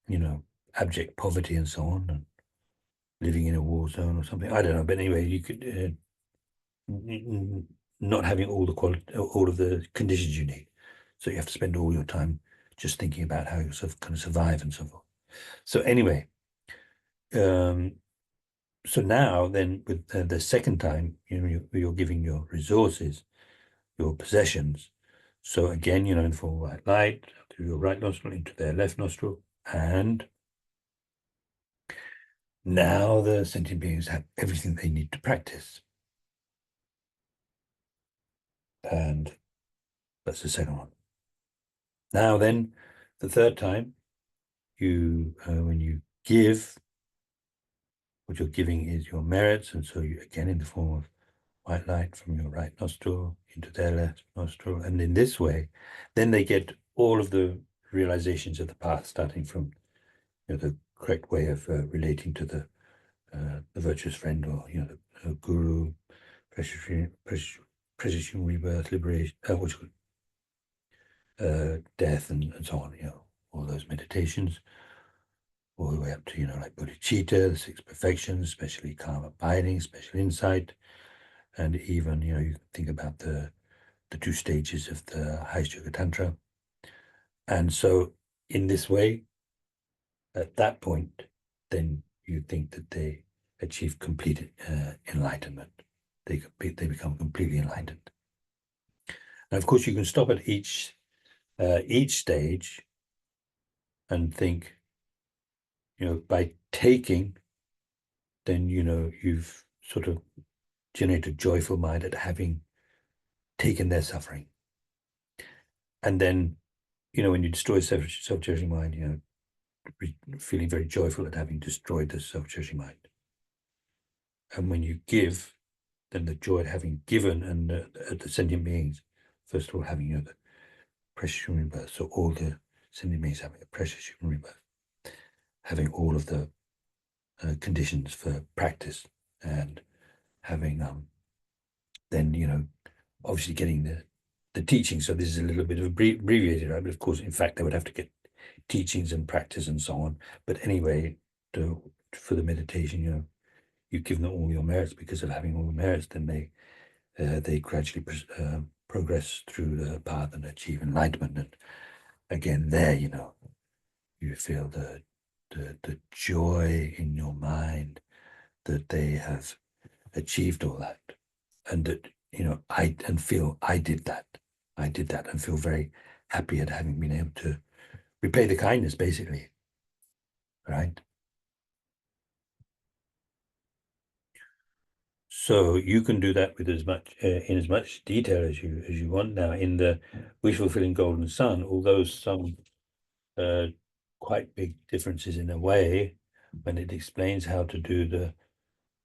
you know, abject poverty and so on, and living in a war zone or something. I don't know, but anyway, you could not having all the quality, all of the conditions you need. So you have to spend all your time just thinking about how you're sort of going to survive and so forth. So anyway, so now then with the second time, you know, you're giving your resources, your possessions. So again, you know, in full white light through your right nostril into their left nostril, and now the sentient beings have everything they need to practice. And that's the second one. Now then, the third time, when you give, what you're giving is your merits, and so you again in the form of white light from your right nostril into their left nostril, and in this way, then they get all of the realizations of the path, starting from, you know, the correct way of relating to the virtuous friend, or, you know, the guru, precision rebirth, liberation, death, and so on. You know, all those meditations, all the way up to, you know, like Bodhichitta, the six perfections, especially calm abiding, special insight, and even, you know, you think about the two stages of the Highest Yoga Tantra. And so in this way, at that point, then you think that they achieve complete enlightenment. They become completely enlightened. And of course, you can stop at each stage and think, you know, by taking, then, you know, you've sort of generated joyful mind at having taken their suffering. And then, you know, when you destroy self-judging mind, you know, feeling very joyful at having destroyed the self-judging mind. And when you give, then the joy at having given, and the sentient beings, first of all, having, you know, the precious human rebirth. So all the sentient beings having a precious human rebirth, having all of the conditions for practice, and having then, you know, obviously getting the teaching. So this is a little bit of abbreviated, right? But of course, in fact, they would have to get teachings and practice and so on. But anyway, for the meditation, you know, you give them all your merits. Because of having all the merits, then they gradually progress through the path and achieve enlightenment. And again, there, you know, you feel the joy in your mind that they have achieved all that, and that, you know, I did that. I did that, and feel very happy at having been able to repay the kindness, basically, right? So you can do that with as much in as much detail as you want. Now, in the Wish Fulfilling Golden Sun, although some quite big differences in a way, when it explains how to do the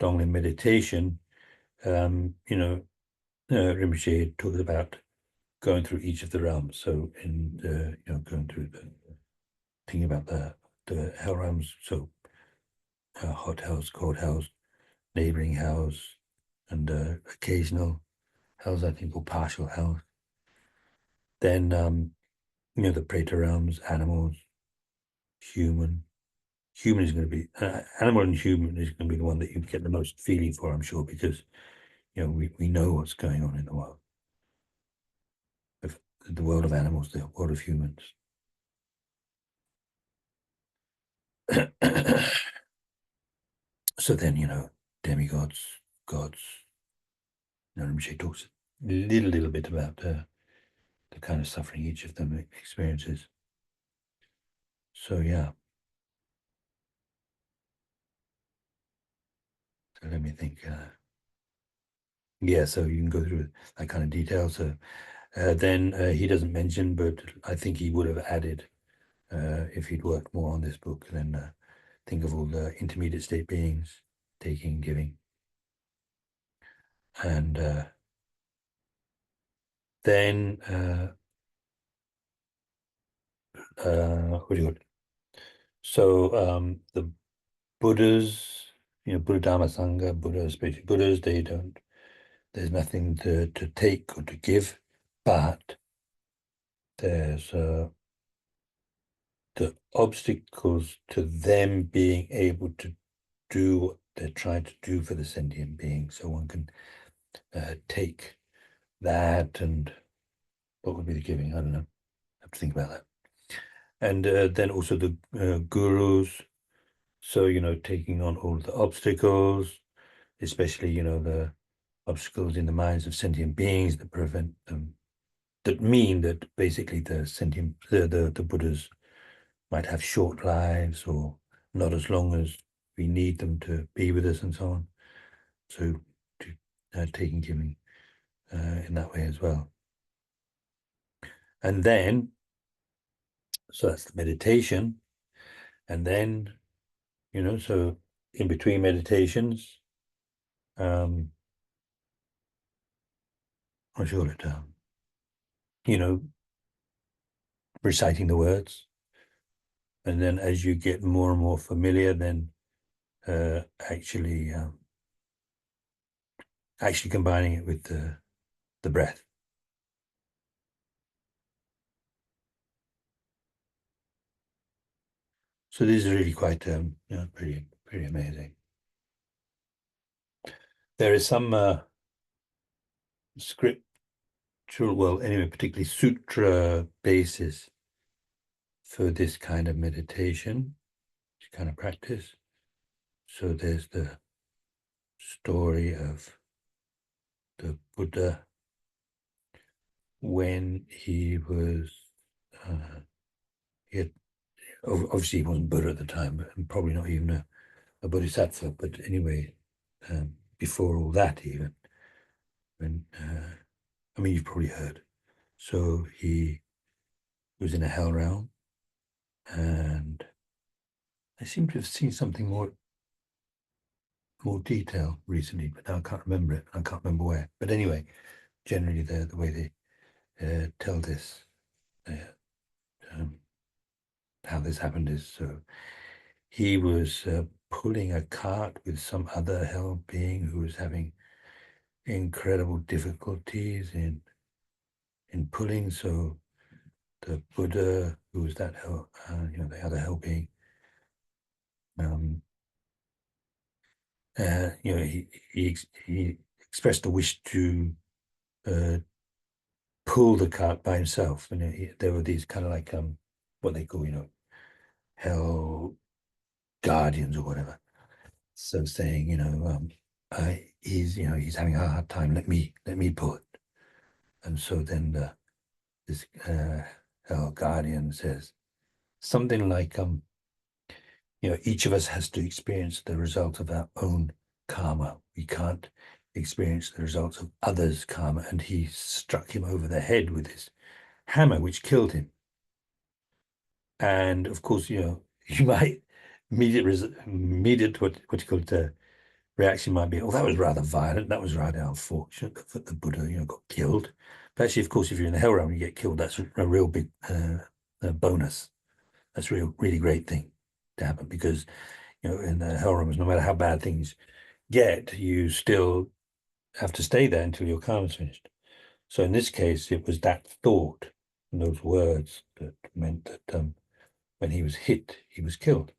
Donglen meditation, you know, Rinpoche talks about going through each of the realms. So in the, you know, going through the thinking about the hell realms. So hot hells, cold hells, neighboring hells, and occasional hells, I think, or partial hells. Then you know, the Preta realms, animals, human. Human is going to be animal, and human is going to be the one that you get the most feeling for, I'm sure, because, you know, we know what's going on in the world. The world of animals, the world of humans. So then, you know, demigods, gods. You know, she talks a little bit about the kind of suffering each of them experiences. So yeah. So let me think. Yeah, so you can go through that kind of detail. So then he doesn't mention, but I think he would have added, if he'd worked more on this book, then think of all the intermediate state beings, taking, giving. And then, what do you call it? So the Buddhas, Buddha Dharma Sangha, Buddhas, basically Buddhas, there's nothing to take or to give, but there's the obstacles to them being able to do what they're trying to do for the sentient being. So one can take that, and what would be the giving? I don't know. I have to think about that. And then also the gurus. So, taking on all the obstacles, especially, the obstacles in the minds of sentient beings that prevent them, that mean that basically the Buddhas might have short lives or not as long as we need them to be with us and so on. So taking, giving in that way as well. And then, so that's the meditation. And then, so in between meditations, what should I call it? Reciting the words. And then as you get more and more familiar, then actually combining it with the breath. So this is really quite pretty amazing. There is some scriptural, well, anyway, particularly sutra basis for this kind of meditation, this kind of practice. So there's the story of the Buddha when he was, obviously he wasn't Buddha at the time, and probably not even a Bodhisattva, but anyway, before all that even, when, I mean, you've probably heard. So he was in a hell realm, and I seem to have seen something more detail recently, but now I can't remember it. I can't remember where. But anyway, generally the way they tell this, um, how this happened is, so he was pulling a cart with some other hell being who was having incredible difficulties in pulling. So the Buddha, who was that hell, the other hell being, he expressed the wish to pull the cart by himself, and there were these kind of like what they call hell guardians or whatever. So saying he's having a hard time. Let me pull it. And so then this hell guardian says something like each of us has to experience the result of our own karma. We can't experience the results of others' karma. And he struck him over the head with his hammer, which killed him. And of course, you might immediate what you call it, reaction might be, oh, that was rather violent. That was rather unfortunate that the Buddha, got killed. But actually, of course, if you're in the hell realm and you get killed, that's a real big bonus. That's a really great thing to happen, because in the hell realms, no matter how bad things get, you still have to stay there until your karma's finished. So in this case, it was that thought and those words that meant that when he was hit, he was killed.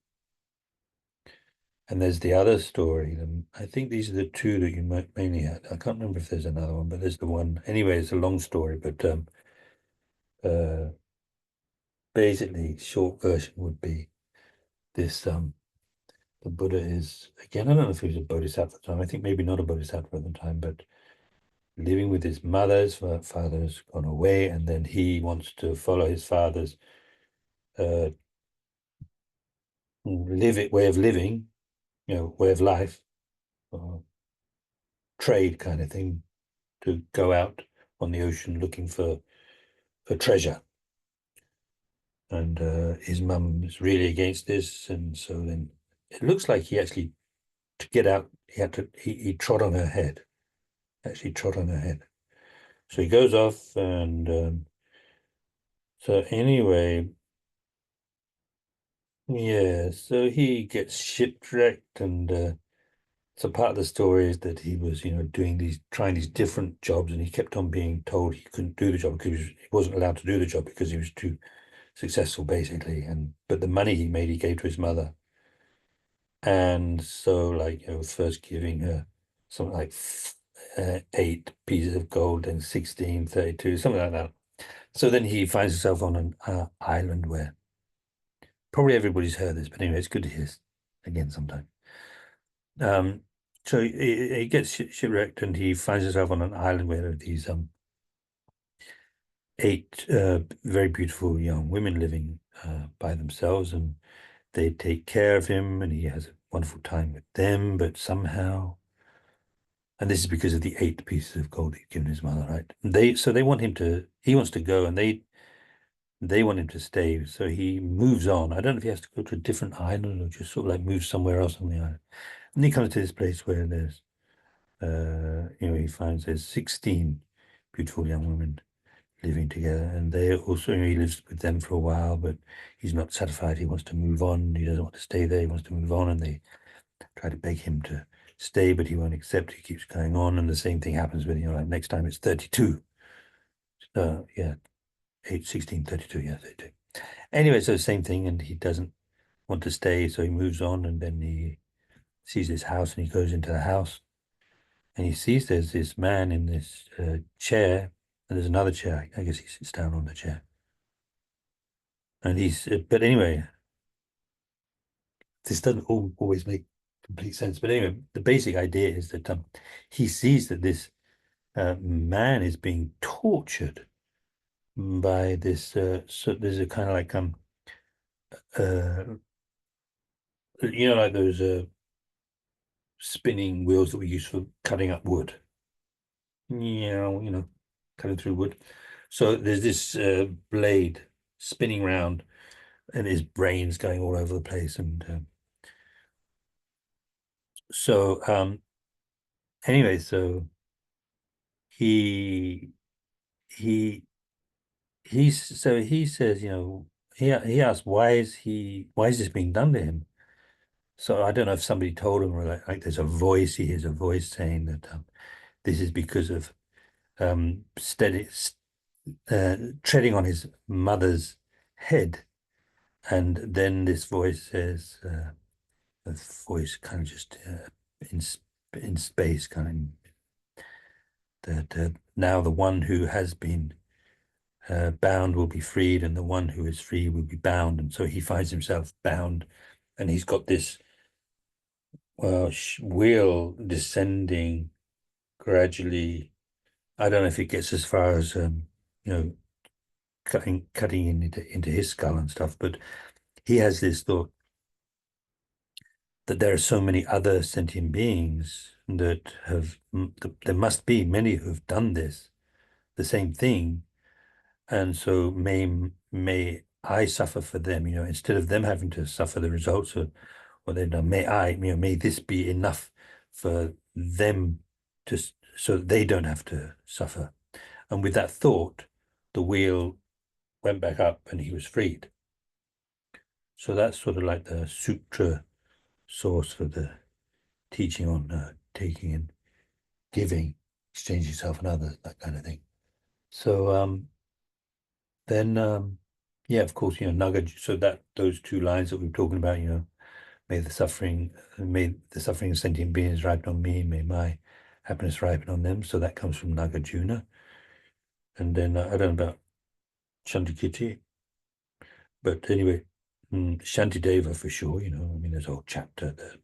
And there's the other story. And I think these are the two that you might mainly had. I can't remember if there's another one, but there's the one. Anyway, it's a long story, but basically, short version would be this: the Buddha is, again, I don't know if he was a bodhisattva at the time. I think maybe not a bodhisattva at the time, but living with his mother's father's gone away, and then he wants to follow his father's way of living, way of life, trade kind of thing, to go out on the ocean looking for treasure. And his mum is really against this, and so then it looks like he actually, to get out, he trod on her head, actually trod on her head. So he goes off, and so anyway, yeah, so he gets shipwrecked, and so part of the story is that he was, trying these different jobs, and he kept on being told he couldn't do the job because he wasn't allowed to do the job because he was too successful, basically. But the money he made, he gave to his mother. And so, like, first giving her something like 8 pieces of gold, and 16, 32, something like that. So then he finds himself on an island where probably everybody's heard this, but anyway, it's good to hear again sometime. So he gets shipwrecked, and he finds himself on an island where there are these 8 very beautiful young women living by themselves, and they take care of him, and he has a wonderful time with them. But somehow, and this is because of the 8 pieces of gold he'd given his mother, right? They want him to. He wants to go, and they want him to stay. So he moves on. I don't know if he has to go to a different island or just sort of like move somewhere else on the island. And he comes to this place where there's, he finds there's 16 beautiful young women living together, and they also, he lives with them for a while, but he's not satisfied. He wants to move on. He doesn't want to stay there. He wants to move on, and they try to beg him to stay, but he won't accept. He keeps going on, and the same thing happens with, like next time it's 32. Yeah, 8, 16, 32, yeah, 32. Anyway, so same thing, and he doesn't want to stay, so he moves on, and then he sees this house, and he goes into the house, and he sees there's this man in this chair, and there's another chair. I guess he sits down on the chair. And but anyway, this doesn't always make complete sense. But anyway, the basic idea is that he sees that this man is being tortured by this. So there's a kind of like uh, like those spinning wheels that we use for cutting up wood. Cutting through wood. So there's this blade spinning round, and his brain's going all over the place. And so anyway, so he he he says, he asks, why is this being done to him? So I don't know if somebody told him, or like there's a voice, he hears a voice saying that this is because of steady treading on his mother's head. And then this voice says, the voice kind of just in in space, kind of, that now the one who has been bound will be freed, and the one who is free will be bound. And so he finds himself bound, and he's got this wheel descending gradually. I don't know if it gets as far as cutting into his skull and stuff, but he has this thought that there are so many other sentient beings that there must be many who have done the same thing, and so may I suffer for them, instead of them having to suffer the results of what they've done. May this be enough for them to, so that they don't have to suffer. And with that thought, the wheel went back up, and he was freed. So that's sort of like the sutra source for the teaching on taking and giving, exchange yourself and others, that kind of thing. So then yeah, of course, Naga. So that those 2 lines that we were talking about, may the suffering of sentient beings ripen on me, may my happiness ripen on them. So that comes from Nagarjuna. And then I don't know about Chantikiti, but anyway, Shantideva for sure. There's a whole chapter. The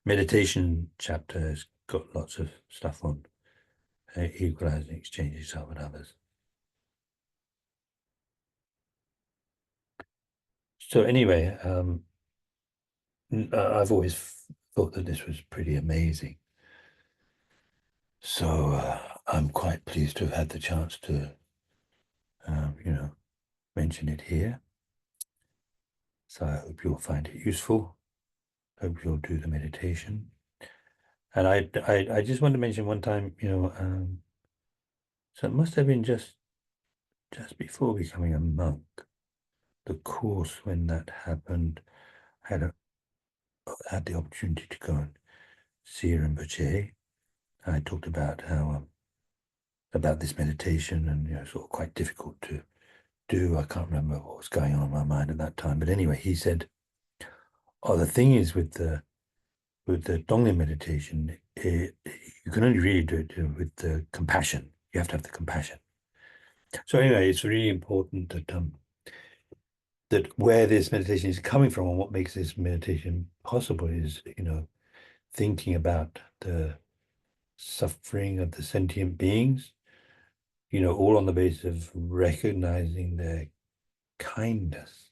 meditation chapter has got lots of stuff on equalizing exchange yourself with others. So anyway, I've always thought that this was pretty amazing. So I'm quite pleased to have had the chance to, mention it here. So I hope you'll find it useful. Hope you'll do the meditation. And I just want to mention one time, so it must have been just before becoming a monk, the course when that happened, I had the opportunity to go and see Rinpoche. I talked about how about this meditation and sort of quite difficult to do. I can't remember what was going on in my mind at that time, but anyway, he said, "Oh, the thing is with the Donglen meditation, you can only really do it with the compassion. You have to have the compassion." So anyway, it's really important that where this meditation is coming from and what makes this meditation possible is, thinking about the suffering of the sentient beings, all on the basis of recognizing their kindness.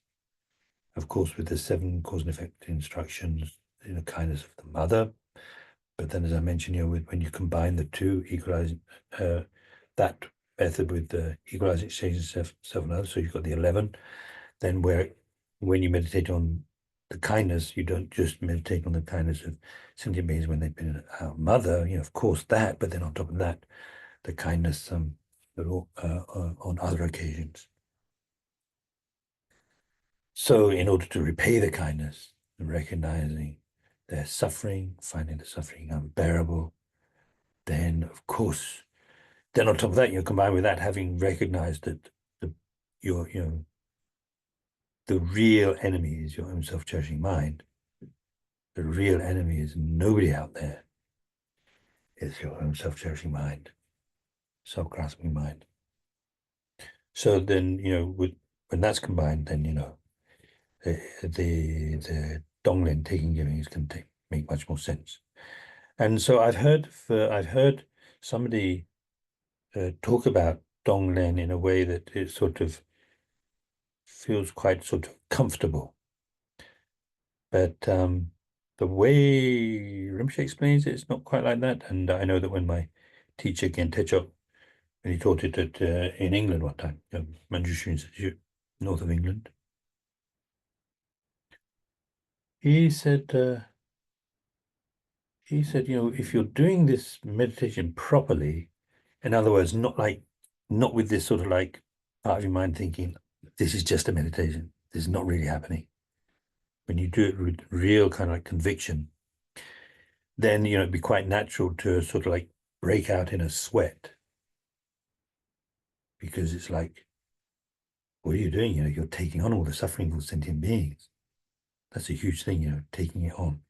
Of course, with the 7 cause and effect instructions, kindness of the mother. But then, as I mentioned, when you combine the two, equalizing that method with the equalizing exchange of self and others, so you've got the 11. Then when you meditate on the kindness, you don't just meditate on the kindness of sentient beings when they've been our mother, of course that, but then on top of that, the kindness on other occasions. So in order to repay the kindness, recognizing their suffering, finding the suffering unbearable, then of course, then on top of that, you combine with that, having recognized that your the real enemy is your own self-cherishing mind. The real enemy is nobody out there. It's your own self-cherishing mind, self-grasping mind. So then, when that's combined, then the Donglen taking givings can make much more sense. And so I've heard somebody talk about Donglen in a way that it sort of feels quite sort of comfortable. But the way Rinpoche explains it, it's not quite like that. And I know that when my teacher Gentechok, when he taught it in England one time, Manjushu Institute, north of England, he said, if you're doing this meditation properly, in other words, not with this sort of like part of your mind thinking, this is just a meditation, this is not really happening. When you do it with real kind of like conviction, then, it'd be quite natural to sort of like break out in a sweat because it's like, what are you doing? You're taking on all the suffering of sentient beings. That's a huge thing, taking it on,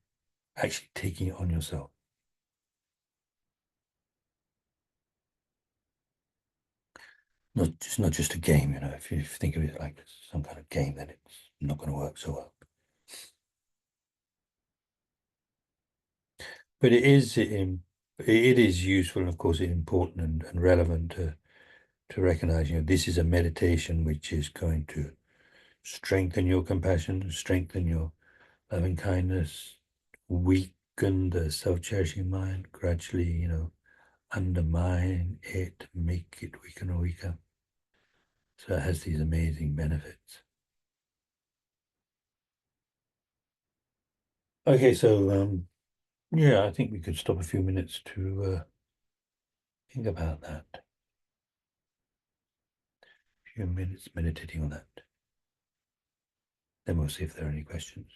actually taking it on yourself. It's not just a game, if you think of it like some kind of game, then it's not going to work so well. But it is useful, and of course, it's important and relevant to recognize, this is a meditation which is going to strengthen your compassion, strengthen your loving kindness, weaken the self-cherishing mind, gradually, undermine it, make it weaker and weaker. So it has these amazing benefits. Okay, so yeah, I think we could stop a few minutes to think about that. A few minutes meditating on that. Then we'll see if there are any questions.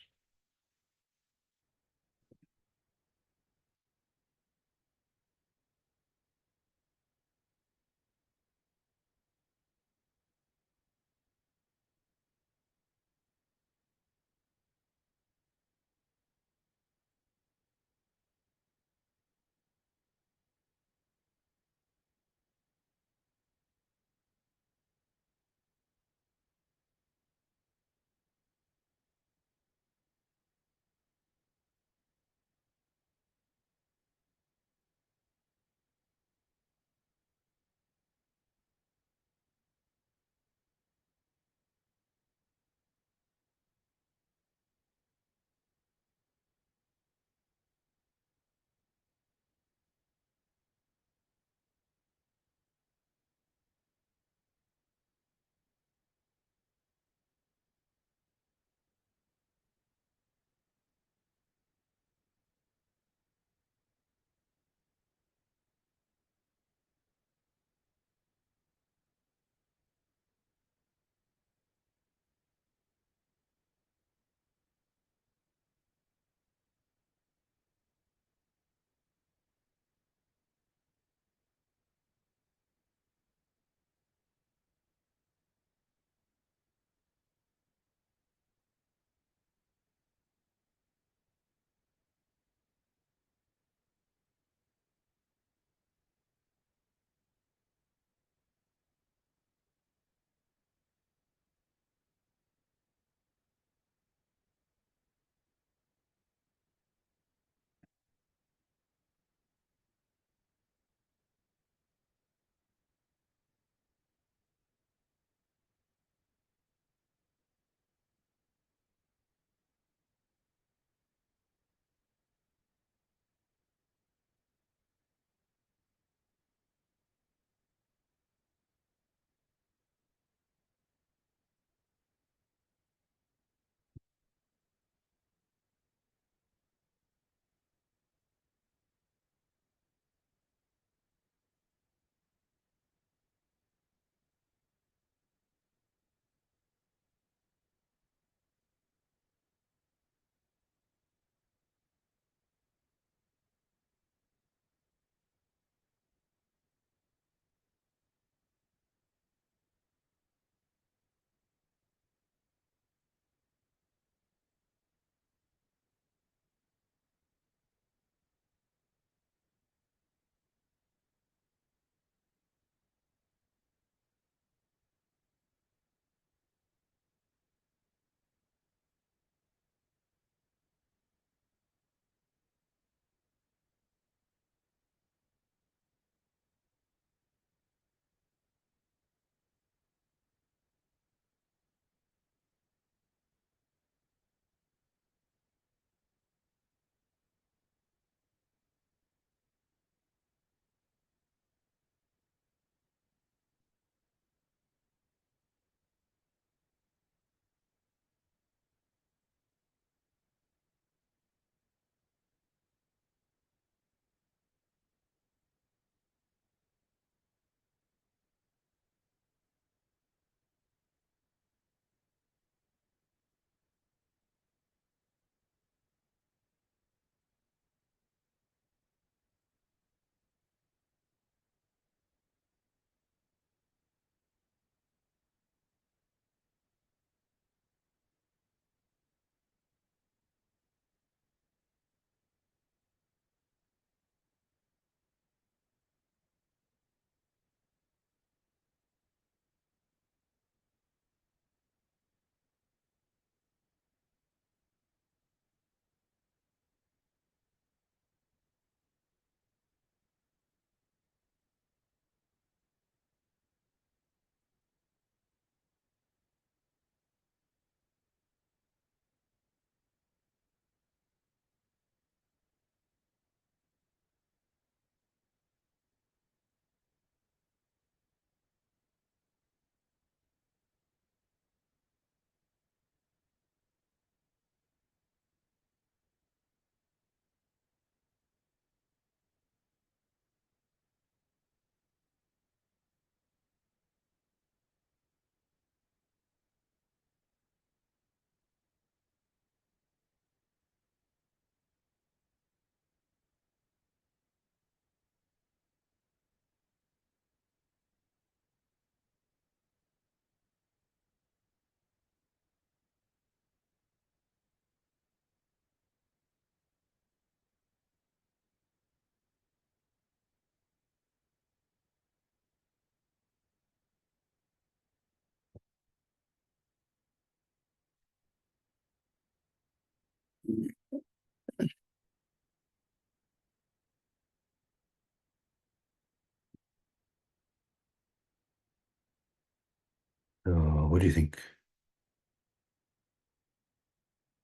what do you think?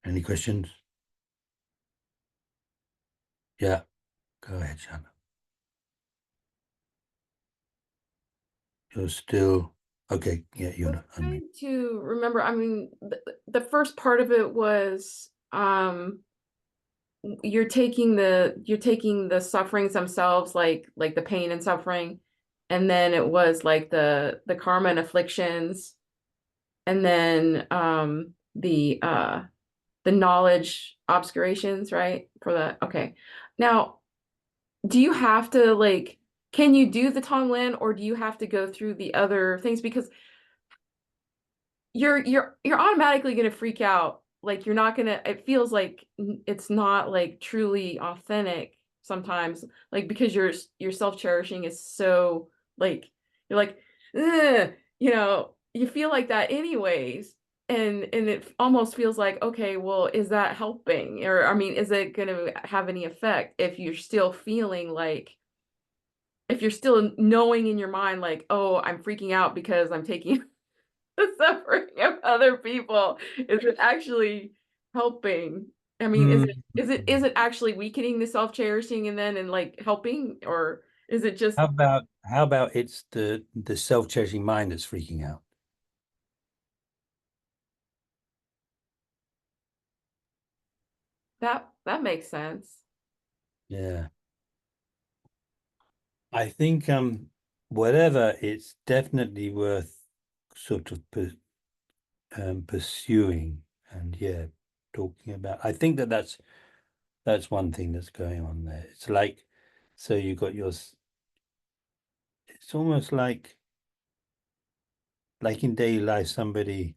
Any questions? Yeah, go ahead, Shanna. You're still okay. Yeah, you're not. Trying to remember. I mean, the first part of it was you're taking the sufferings themselves, like the pain and suffering, and then it was like the karma and afflictions, and then the knowledge obscurations, right? For that. Okay. Now, do you have to like, can you do the Tonglen, or do you have to go through the other things? Because you're automatically going to freak out. Like you're not going to, it feels like it's not like truly authentic sometimes, like because your self-cherishing is so like, you're like, "Ugh," you feel like that anyways. And it almost feels like, okay, well, is that helping? Or I mean, is it going to have any effect if you're still feeling like, if you're still knowing in your mind, like, oh, I'm freaking out because I'm taking the suffering of other people? Is it actually helping? I mean, is it actually weakening the self-cherishing and like helping, or is it just how about it's the self-cherishing mind that's freaking out? that makes sense? Yeah. I think whatever, it's definitely worth sort of pursuing and yeah, talking about. I think that's one thing that's going on there. It's like, so you got it's almost like in daily life, somebody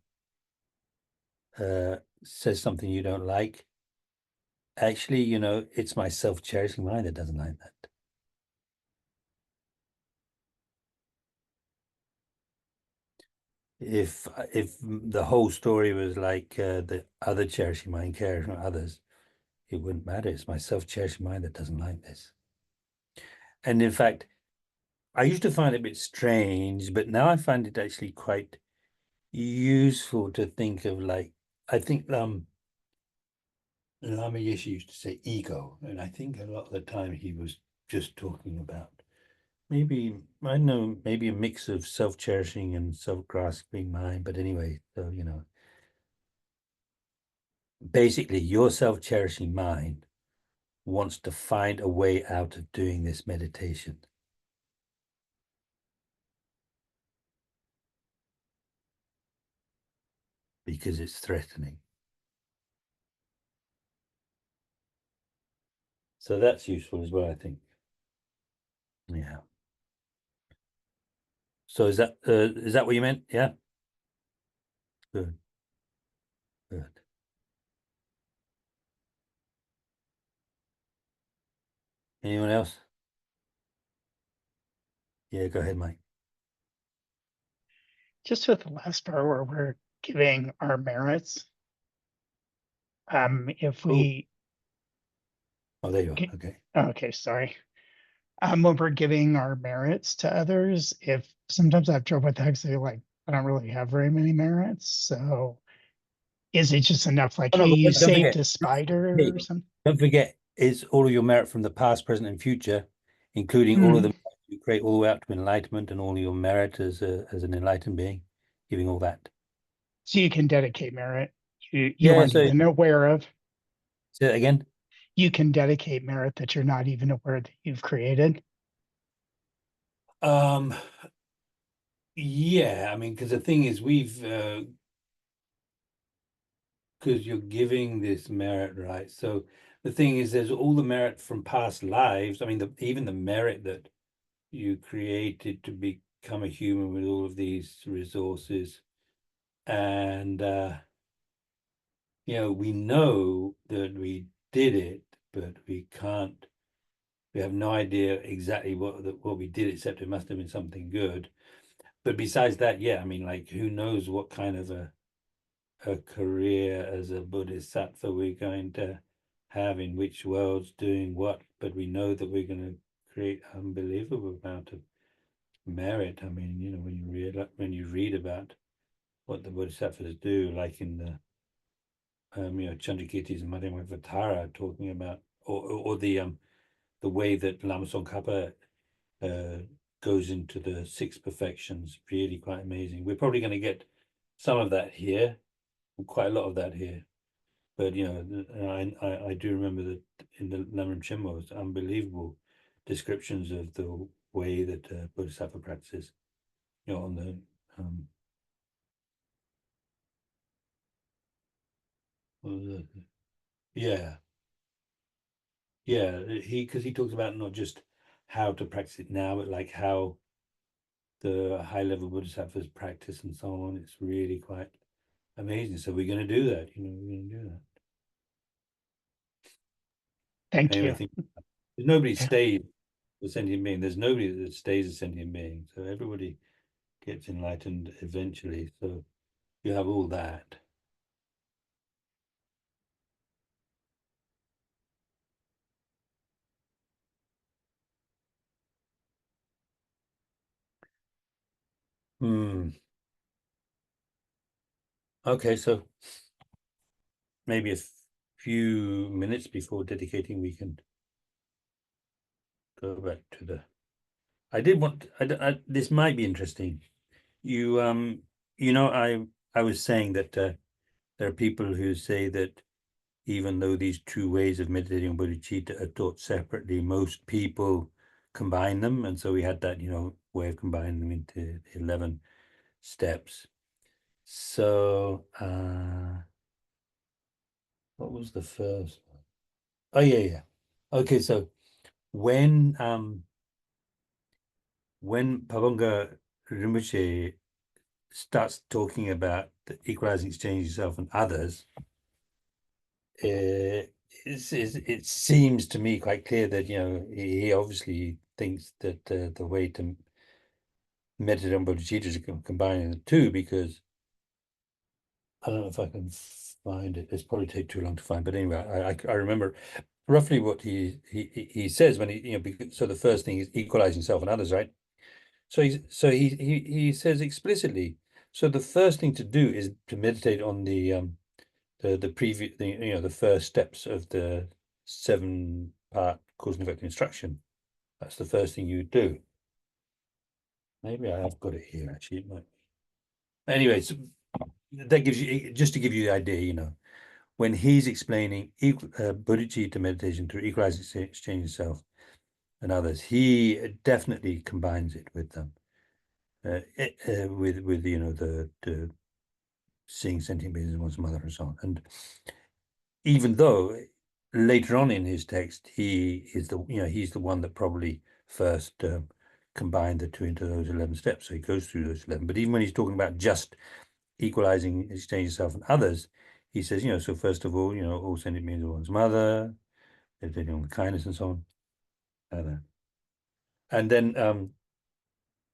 says something you don't like. Actually, it's my self-cherishing mind that doesn't like that. If the whole story was like the other cherishing mind cares for others, it wouldn't matter. It's my self-cherishing mind that doesn't like this. And in fact, I used to find it a bit strange, but now I find it actually quite useful to think of, like, I think Lama Yeshe used to say ego, and I think a lot of the time he was just talking about maybe, I don't know, maybe a mix of self-cherishing and self-grasping mind. But anyway, so basically your self-cherishing mind wants to find a way out of doing this meditation because it's threatening. So that's useful as well, I think. Yeah. So is that what you meant? Yeah. Good. Good. Anyone else? Yeah, go ahead, Mike. Just with the last part where we're giving our merits, if we Oh, there you are. Okay. okay, sorry. When we're giving our merits to others, if sometimes I have trouble with that, say like I don't really have very many merits. So is it just enough like, Oh, no, hey, but you don't saved forget. a spider Hey, or something? don't forget, it's all of your merit from the past, present, and future, including all of Hmm. them you create all the way up to enlightenment, and all your merit as an enlightened being, giving all that. So you can dedicate merit you Yeah, aren't so even aware of. say that again. You can dedicate merit that you're not even aware that you've created. Yeah, I mean, because the thing is, because you're giving this merit, right? So the thing is, there's all the merit from past lives. I mean, even the merit that you created to become a human with all of these resources. And, we know that we did it, but we have no idea exactly what we did, except it must have been something good. But besides that, yeah, I mean, like, who knows what kind of a career as a bodhisattva we're going to have, in which worlds, doing what, but we know that we're going to create unbelievable amount of merit. I mean, when you read about what the Bodhisattvas do, like in the Chandrakirtis and Madhyamavatara, talking about, or the way that Lama Tsongkhapa goes into the six perfections, really quite amazing. We're probably going to get some of that here, quite a lot of that here. But I do remember that in the Lamrim Chenmo, it's unbelievable descriptions of the way that Bodhisattva practices. On the yeah, because he talks about not just how to practice it now, but like how the high level Bodhisattvas practice and so on. It's really quite amazing. So we're going to do that. We're going to do that. Thank Anyway, you. I think nobody Yeah. stays a sentient being. There's nobody that stays a sentient being. So everybody gets enlightened eventually. So you have all that. Okay, so maybe a few minutes before dedicating, we can go back to the. I did want. This might be interesting. I was saying that there are people who say that even though these two ways of meditating on bodhicitta are taught separately, most people combine them, and so we had that way of combining them into 11 steps. So what was the first one? Oh yeah. Okay, so when Pabonga Rinpoche starts talking about the equalizing exchange yourself and others, it seems to me quite clear that he obviously thinks that the way to meditate on bodhicitta is combining the two, because I don't know if I can find it. It's probably take too long to find, but anyway, I remember roughly what he says when so the first thing is equalizing self and others, right? So he says explicitly. So the first thing to do is to meditate on the previous, the first steps of the 7-part cause and effect instruction. That's the first thing you do. Maybe I have got it here actually. It might be. Anyway, so that gives you, just to give you the idea, when he's explaining bodhicitta meditation through equalizing exchange of self and others, he definitely combines it with them. With the seeing sentient beings as one's mother and so on. And even though later on in his text he's the one that probably first combined the two into those 11 steps, so he goes through those 11. But even when he's talking about just equalizing exchange of self and others, he says, so first of all, all sentient beings are one's mother, meditating on the kindness and so on. And then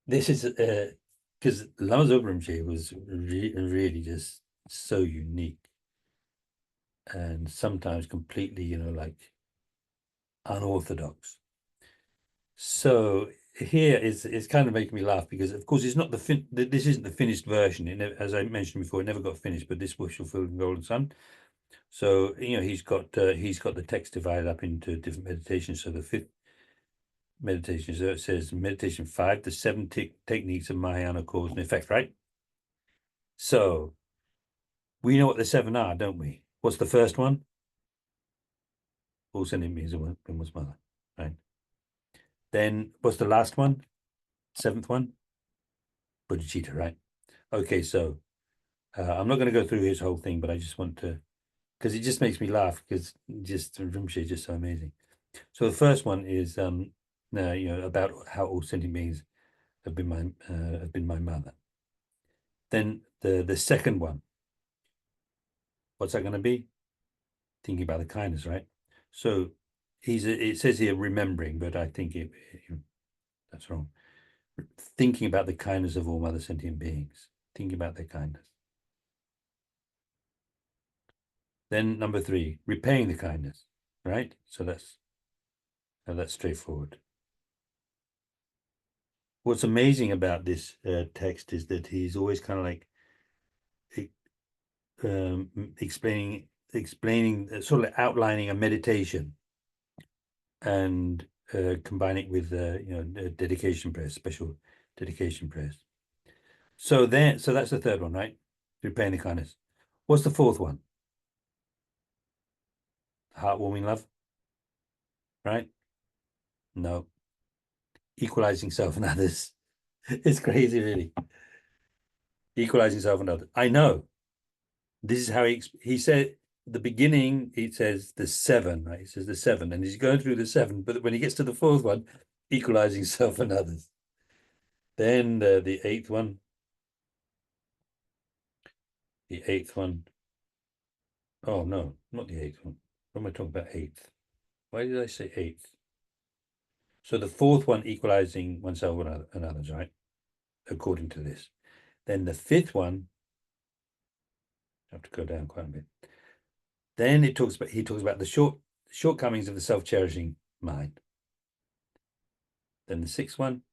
this is because Lama Zopa Rinpoche was really just so unique and sometimes completely, like unorthodox. So here it's kind of making me laugh because, of course, it's not this isn't the finished version. As I mentioned before, it never got finished. But this was fulfilled in Golden Sun. So he's got the text divided up into different meditations. So the 5th meditation, so it says meditation 5, the 7 techniques of Mahayana cause and effect, right? So we know what the 7 are, don't we? What's the first one? All sentient beings are one's mother, right? Then what's the last one? 7th one? Bodhicitta, right? Okay, so I'm not going to go through his whole thing, but I just want to, because it just makes me laugh, because just Rinpoche is just so amazing. So the first one is about how all sentient beings have been my mother. Then the second one, what's that going to be? Thinking about the kindness, right? So it says here remembering, but I think that's wrong. Thinking about the kindness of all mother sentient beings, thinking about their kindness. Then number 3, repaying the kindness, right? So that's straightforward. What's amazing about this text is that he's always kind of like explaining sort of outlining a meditation and combine it with dedication prayers, special dedication prayers. So that's the third one, right? Repaying the kindness. What's the fourth one? Heartwarming love, right? No. Equalizing self and others. It's crazy, really. Equalizing self and others. I know. This is how he said the beginning. He says the 7, right? He says the 7, and he's going through the 7. But when he gets to the fourth one, equalizing self and others. Then the eighth one. The eighth one. Oh no, not the eighth one. What am I talking about? Eighth. Why did I say eighth? So the fourth one, equalizing oneself and others, right? According to this. Then the fifth one, I have to go down quite a bit. Then he talks about the shortcomings of the self-cherishing mind. Then the sixth one,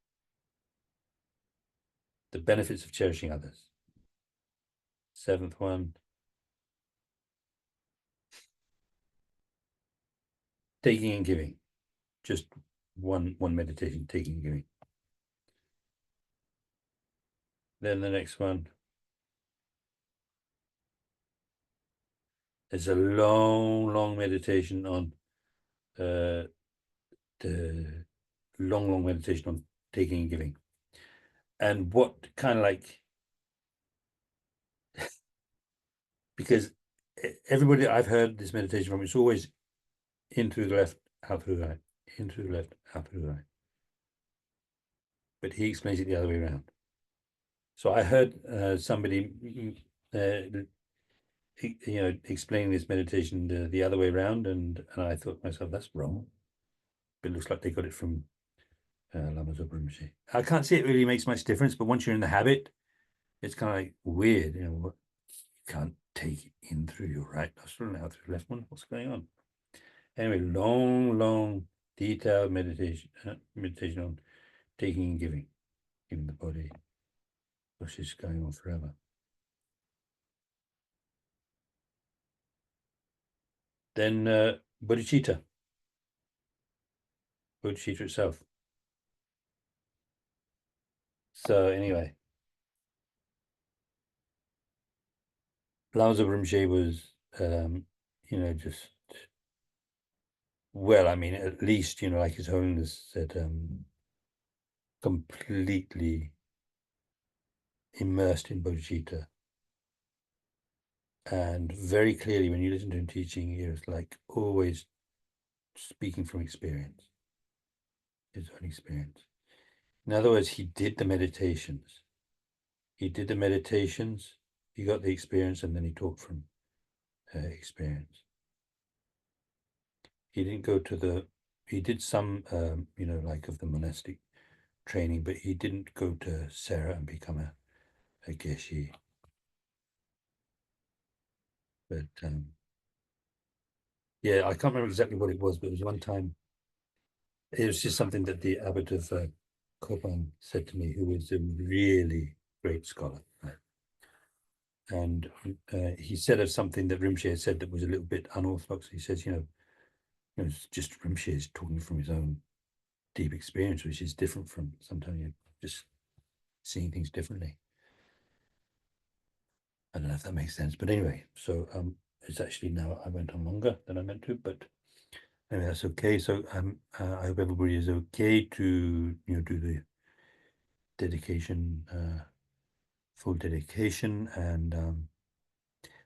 the benefits of cherishing others. Seventh one, taking and giving. Just one meditation, taking and giving. Then the next one is a long meditation on the long meditation on taking and giving. And what kind of like, because everybody I've heard this meditation from, it's always in through the left, out through the right, in through the left, out through the right. But he explains it the other way around. So I heard somebody, explaining this meditation the other way around, and I thought to myself, that's wrong. But it looks like they got it from Lama Zopa Rinpoche. I can't see it really makes much difference, but once you're in the habit, it's kind of like weird. You can't take it in through your right nostril and out through the left one. What's going on? Anyway, long, detailed meditation on taking and giving in the body, which is going on forever. Then Bodhichitta itself. So anyway, Lama Zopa Rinpoche was, just, well, I mean, at least, like His Holiness said, completely immersed in Bodhichitta. And very clearly, when you listen to him teaching, he was like always speaking from experience, his own experience. In other words, he did the meditations. He got the experience, and then he taught from experience. He didn't go to he did some, like of the monastic training, but he didn't go to Sarah and become a geshe. But yeah, I can't remember exactly what it was, but it was one time. It was just something that the abbot of Kopan said to me, who was a really great scholar. And he said of something that Rinpoche had said that was a little bit unorthodox. He says, it's just Rinpoche is talking from his own deep experience, which is different from sometimes you're just seeing things differently. I don't know if that makes sense, but anyway, so it's actually now I went on longer than I meant to, but anyway, that's okay. So I hope everybody is okay to do the dedication, full dedication, and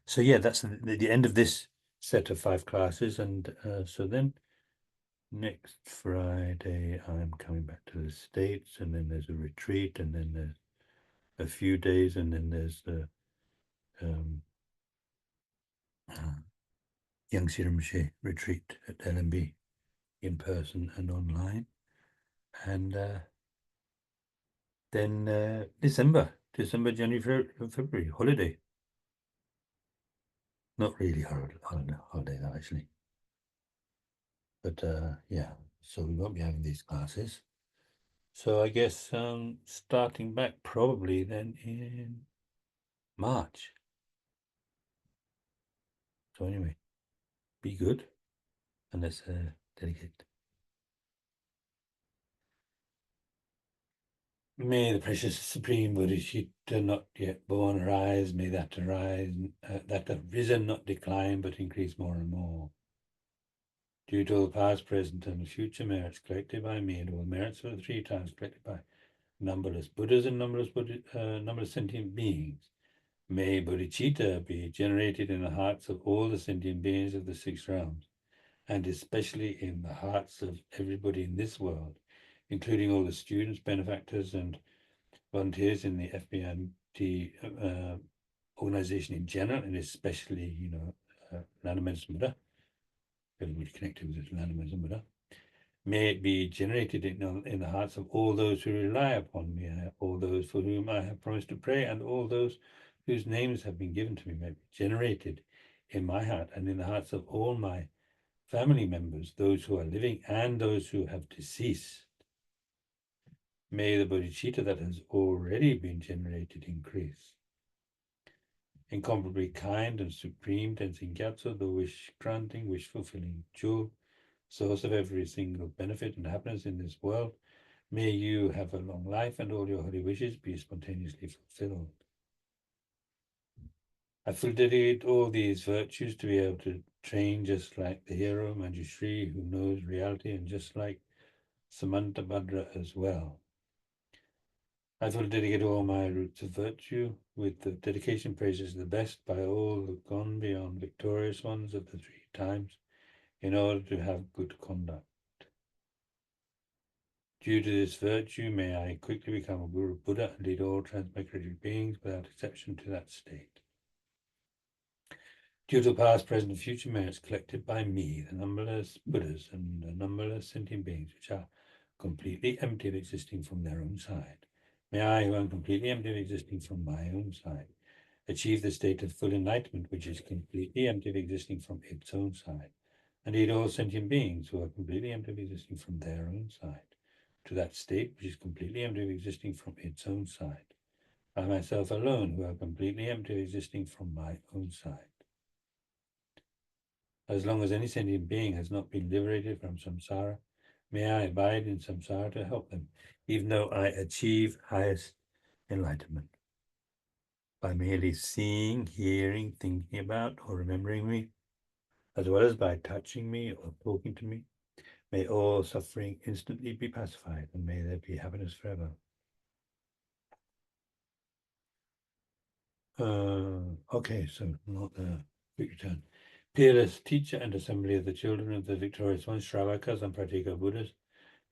so yeah, that's the end of this set of 5 classes, and so then next Friday I'm coming back to the States, and then there's a retreat, and then there's a few days, and then there's the Young Rinpoche retreat at LMB in person and online, and then December, January, February holiday. Not really holiday though, actually. But yeah, so we won't be having these classes. So I guess starting back probably then in March. So anyway, be good, and let's dedicate. May the precious Supreme Bodhichitta not yet born arise, may that arise, that have risen not decline, but increase more and more. Due to all the past, present, and future merits collected by me, and all the merits of the 3 times collected by numberless Buddhas and numberless sentient beings, may Bodhichitta be generated in the hearts of all the sentient beings of the 6 realms, and especially in the hearts of everybody in this world, including all the students, benefactors, and volunteers in the FBMT organization in general, and especially, Land of Medicine Buddha, everybody connected with the Land of Medicine Buddha. May it be generated in the hearts of all those who rely upon me, all those for whom I have promised to pray, and all those whose names have been given to me, may be generated in my heart and in the hearts of all my family members, those who are living and those who have deceased. May the bodhicitta that has already been generated increase. Incomparably kind and supreme Tenzin Gyatso, the wish-granting, wish-fulfilling jewel, source of every single benefit and happiness in this world, may you have a long life and all your holy wishes be spontaneously fulfilled. I fully dedicate all these virtues to be able to train just like the hero Manjushri, who knows reality, and just like Samantabhadra as well. I fully dedicate all my roots of virtue with the dedication praises the best by all the gone beyond victorious ones of the 3 times in order to have good conduct. Due to this virtue, may I quickly become a Guru Buddha and lead all transmigratory beings without exception to that state. Due to the past, present, and future merits collected by me, the numberless Buddhas and the numberless sentient beings which are completely empty of existing from their own side, may I, who am completely empty of existing from my own side, achieve the state of full enlightenment, which is completely empty of existing from its own side, and lead all sentient beings who are completely empty of existing from their own side to that state which is completely empty of existing from its own side, by myself alone, who are completely empty of existing from my own side. As long as any sentient being has not been liberated from samsara, may I abide in samsara to help them, even though I achieve highest enlightenment. By merely seeing, hearing, thinking about, or remembering me, as well as by touching me or talking to me, may all suffering instantly be pacified, and may there be happiness forever. Okay, so not the quick return. Peerless teacher and assembly of the children of the victorious ones, Shravakas and Pratika Buddhas,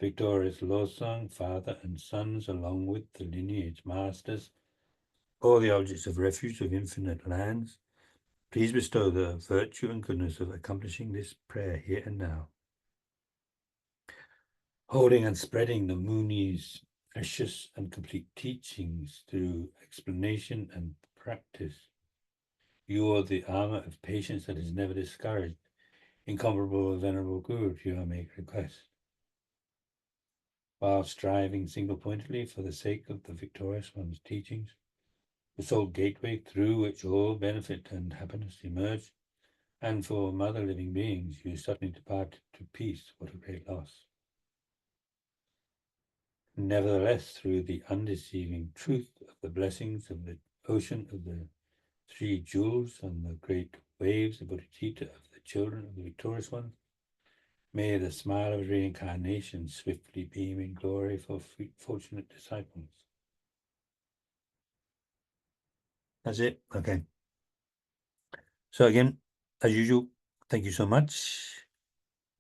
victorious Losang, father and sons, along with the lineage masters, all the objects of refuge of infinite lands, please bestow the virtue and goodness of accomplishing this prayer here and now. Holding and spreading the Muni's precious and complete teachings through explanation and practice. You are the armor of patience that is never discouraged. Incomparable Venerable Guru, to you I make request. While striving single-pointedly for the sake of the victorious one's teachings, the sole gateway through which all benefit and happiness emerge, and for mother living beings, you suddenly depart to peace. What a great loss. Nevertheless, through the undeceiving truth of the blessings of the ocean of the 3 jewels and the great waves of Bodhichitta of the children of the victorious one, may the smile of reincarnation swiftly beam in glory for fortunate disciples. That's it. Okay. So again, as usual, thank you so much.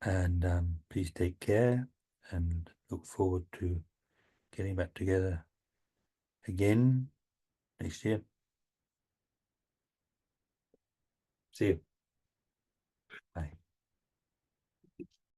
And please take care and look forward to getting back together again next year. See you.